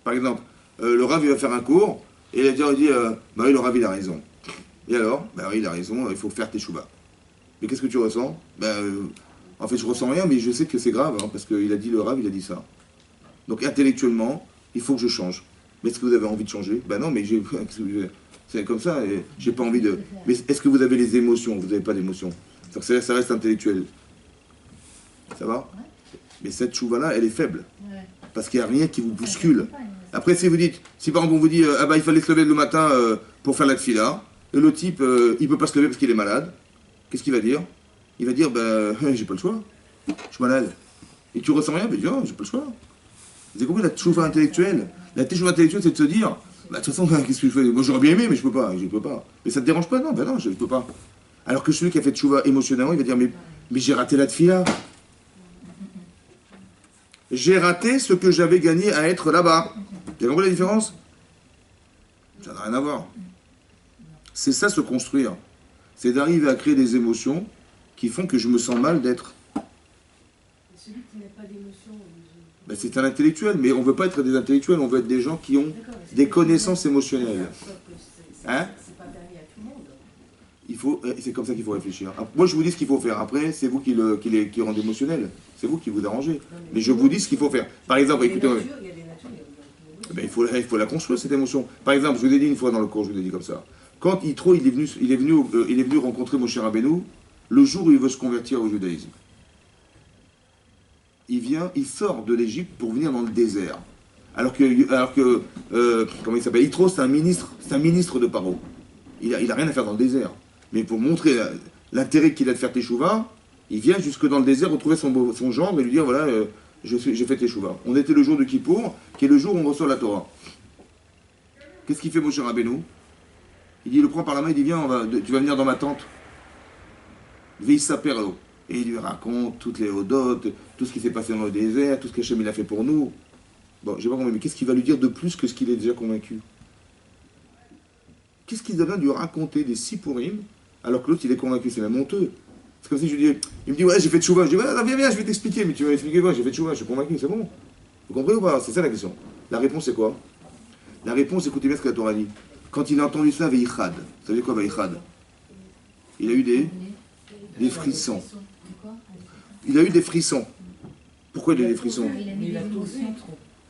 Par exemple, le Rav, il va faire un cours, et il dit, bah oui, le Rav, il a raison. Et alors? Bah oui, il a raison, il faut faire teshuva. Mais qu'est-ce que tu ressens? En fait, je ressens rien, mais je sais que c'est grave, hein, parce qu'il a dit, le Rav, il a dit ça. Donc, intellectuellement, il faut que je change. Mais est-ce que vous avez envie de changer? Ben non, mais c'est comme ça, et j'ai pas envie de... Mais est-ce que vous avez les émotions? Vous n'avez pas d'émotions. Donc, ça reste intellectuel. Ça va? Mais cette chouva-là, elle est faible. Ouais. Parce qu'il n'y a rien qui vous bouscule. Après, si vous dites, si par exemple on vous dit, ah bah il fallait se lever le matin pour faire la tfila, et le type, il peut pas se lever parce qu'il est malade, qu'est-ce qu'il va dire? Il va dire, bah, j'ai pas le choix, je suis malade. Et tu ressens rien, mais tu dis, j'ai pas le choix. Vous avez compris la tchouva intellectuelle? La tchouva intellectuelle, c'est de se dire, bah, de toute façon, qu'est-ce que je fais? Moi j'aurais bien aimé, mais je peux pas. Mais ça te dérange pas? Non, bah non, je peux pas. Alors que celui qui a fait tchouva émotionnellement, il va dire, mais j'ai raté la tfila. J'ai raté ce que j'avais gagné à être là-bas. Vous avez compris la différence? Ça n'a rien à voir. C'est ça, se construire. C'est d'arriver à créer des émotions qui font que je me sens mal d'être. Celui qui n'a pas d'émotion... Ben, c'est un intellectuel, mais on ne veut pas être des intellectuels, on veut être des gens qui ont des connaissances émotionnelles. Hein? C'est pas permis à tout le monde. C'est comme ça qu'il faut réfléchir. Moi, je vous dis ce qu'il faut faire. Après, c'est vous qui rendez émotionnel. C'est vous qui vous arrangez. Mais je vous dis ce qu'il faut faire. Par exemple, écoutez... Il y a des natures, Ben, il faut la construire, cette émotion. Par exemple, je vous ai dit une fois dans le cours, je vous ai dit comme ça. Quand Yitro, il est venu rencontrer Moshe Rabbeinu le jour où il veut se convertir au judaïsme. Il sort de l'Égypte pour venir dans le désert. Alors que comment il s'appelle? Yitro, c'est un ministre de Paro. Il a rien à faire dans le désert. Mais pour montrer l'intérêt qu'il a de faire Teshuvah, il vient jusque dans le désert retrouver son gendre et lui dire, voilà, j'ai fait Teshuvah. On était le jour de Kippour, qui est le jour où on reçoit la Torah. Qu'est-ce qu'il fait Moshe Rabbeinu? Il le prend par la main, il dit, viens, tu vas venir dans ma tente. Veissaperlo. Et il lui raconte toutes les odotes, tout ce qui s'est passé dans le désert, tout ce qu'Hachem il a fait pour nous. Bon, j'ai pas compris, mais qu'est-ce qu'il va lui dire de plus que ce qu'il est déjà convaincu? Qu'est-ce qu'il a besoin de lui raconter des sipourim alors que l'autre il est convaincu? C'est même honteux. C'est comme si je lui dis, il me dit, ouais, j'ai fait tchouva. Je dis, ouais, viens, je vais t'expliquer. Mais tu vas m'expliquer quoi? J'ai fait tchouva, je suis convaincu, c'est bon. Vous comprenez ou pas? C'est ça la question. La réponse c'est quoi? La réponse, écoutez bien ce que la Torah dit. Quand il a entendu ça, Veichad. Vous savez quoi, Veichad? Il a eu des frissons. Il a eu des frissons. Pourquoi il a eu des frissons? Il a mis des émotions.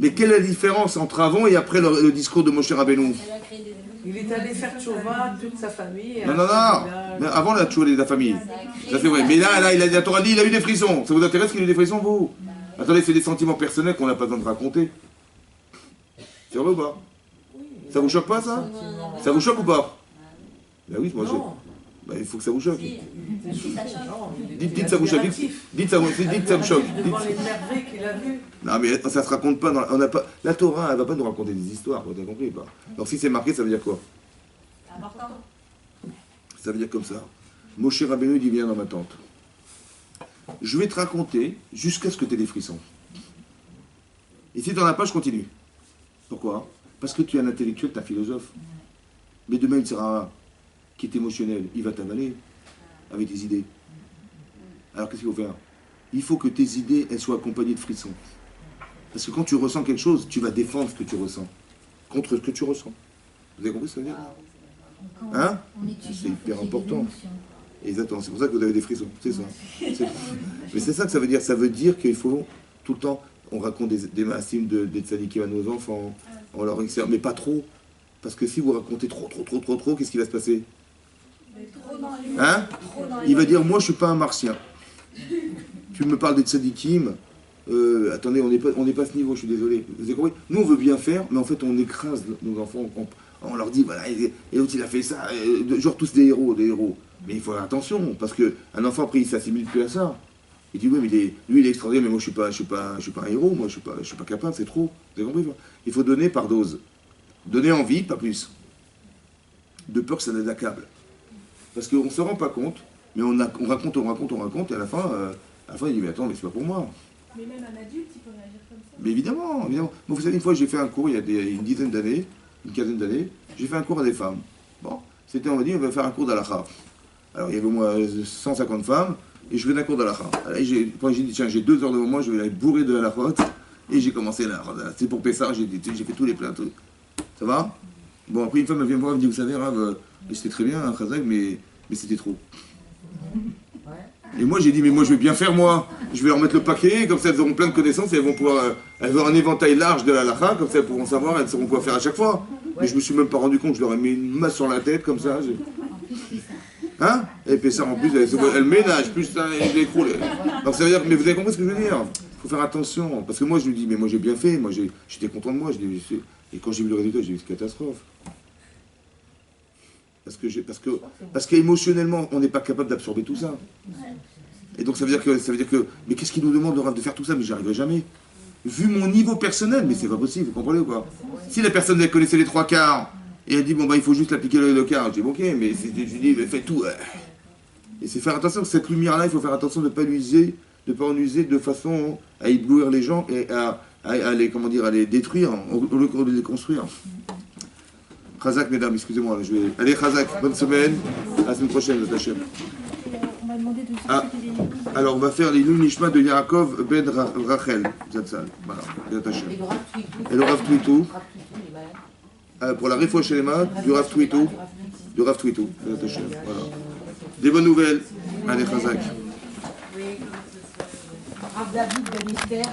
Mais quelle est la différence entre avant et après le discours de Moshe Rabbeinu? Elle a créé des émotions. Il est allé faire tchouva, toute sa famille. et Non, non, après, non. il a- Mais avant la tchouva de la famille. Ça c'est vrai. Mais là, la Torah dit, il a eu des frissons. Ça vous intéresse qu'il ait eu des frissons, vous? Attendez, c'est des sentiments personnels qu'on n'a pas besoin de raconter. C'est vrai ou pas? Ça vous choque pas, ça? Ça vous choque ou pas? Ben oui, moi je... Non. Ben, il faut que ça vous choque. Si, si, ça choque. Non, il est Dites ça vous choque. Dites ça me choque. Devant les merveilles qu'il a vues. Non mais ça se raconte pas. On n'a pas... La Torah, elle va pas nous raconter des histoires. Vous avez compris ou pas? Donc si c'est marqué, ça veut dire quoi? C'est important. Ça veut dire comme ça. Moshe Rabbeinu dit viens dans ma tente. Je vais te raconter jusqu'à ce que tu aies des frissons. Et si tu n'en as pas, je continue. Pourquoi? Parce que tu es un intellectuel, tu es un philosophe. Mais demain, il sera qui est émotionnel, il va t'avaler avec tes idées. Alors qu'est-ce qu'il faut faire? Il faut que tes idées, elles soient accompagnées de frissons. Parce que quand tu ressens quelque chose, tu vas défendre ce que tu ressens. Contre ce que tu ressens. Vous avez compris ce que ça veut dire? Quand Hein? on étudie, C'est hyper il faut qu'il y ait des important. émotions. Exactement, c'est pour ça que vous avez des frissons, c'est ça. Mais c'est ça que ça veut dire. Ça veut dire qu'il faut tout le temps, on raconte des massimes des tzadikim à nos enfants, on leur exerce, mais pas trop. Parce que si vous racontez trop, qu'est-ce qui va se passer? Trop dans les... Hein? Trop dans les... Il va dire, moi je suis pas un martien. Tu me parles des tzadikim, attendez, on n'est pas à ce niveau, je suis désolé. Vous avez compris? Nous on veut bien faire, mais en fait on écrase nos enfants, on leur dit, voilà, et l'autre il a fait ça, genre tous des héros. Mais il faut faire attention, parce qu'un enfant après il s'assimile plus à ça. Il dit, oui, mais lui il est extraordinaire, mais moi je suis pas un héros, moi je suis pas capable, c'est trop. Vous avez compris? Il faut donner par dose. Donner envie, pas plus. De peur que ça les accable. Parce qu'on ne se rend pas compte, mais on raconte, et à la fin, il dit, mais attends, mais c'est pas pour moi. Mais même un adulte, il peut réagir comme ça. Mais évidemment. Moi, vous savez, une fois, j'ai fait un cours, il y a une dizaine d'années, une quinzaine d'années, j'ai fait un cours à des femmes. Bon, c'était, on m'a dit, on va faire un cours d'halakha. Alors, il y avait au moins 150 femmes, et je venais d'un cours d'halakha. J'ai dit, tiens, j'ai 2 heures devant moi, je vais aller bourrer de halakha, et j'ai commencé là. C'est pour Pessah, j'ai fait tous les plats. Ça va? Bon, après, une femme, elle vient me voir, elle me dit, vous savez, Rav, c'était très bien, hein, Khazak, mais c'était trop. Et moi, j'ai dit, mais moi, je vais bien faire, moi. Je vais leur mettre le paquet, comme ça, elles auront plein de connaissances, et elles vont pouvoir... elles auront un éventail large de la halakha, comme ça, elles pourront savoir, elles sauront quoi faire à chaque fois. Mais je me suis même pas rendu compte, je leur ai mis une masse sur la tête, comme ça. En plus, c'est ça. Hein? Et puis ça, en plus, elle ménage, plus ça, elle écroule. Donc ça veut dire, mais vous avez compris ce que je veux dire? Il faut faire attention. Parce que moi, je lui dis, mais moi, j'ai bien fait, moi, j'étais content de moi. Et quand j'ai vu le résultat, j'ai vu une catastrophe. Parce qu'émotionnellement, on n'est pas capable d'absorber tout ça. Et donc ça veut dire que mais qu'est-ce qu'il nous demande de faire tout ça? Mais j'y arriverai jamais. Vu mon niveau personnel, mais c'est pas possible, vous comprenez ou quoi? Si la personne elle connaissait les 3/4 et elle dit bon bah il faut juste l'appliquer le quart, je dis ok, mais je dis mais fais tout. Et c'est faire attention, cette lumière-là, il faut faire attention de ne pas en user de façon à éblouir les gens et à les, comment dire, à les détruire au lieu de les construire. Khazak, mesdames, excusez-moi, là, je vais... Allez, Khazak, bonne semaine, à la semaine prochaine, le Tachem. On va demander de Ah, alors on va faire les Nishma de Yaakov Ben Rachel, Zatzal, voilà, le Tachem. Et le Rav Twitou, pour la Refoua Shelema, du Rav Twitou, le Tachem, voilà. Des bonnes nouvelles, allez, Khazak. Rav David de Mystère.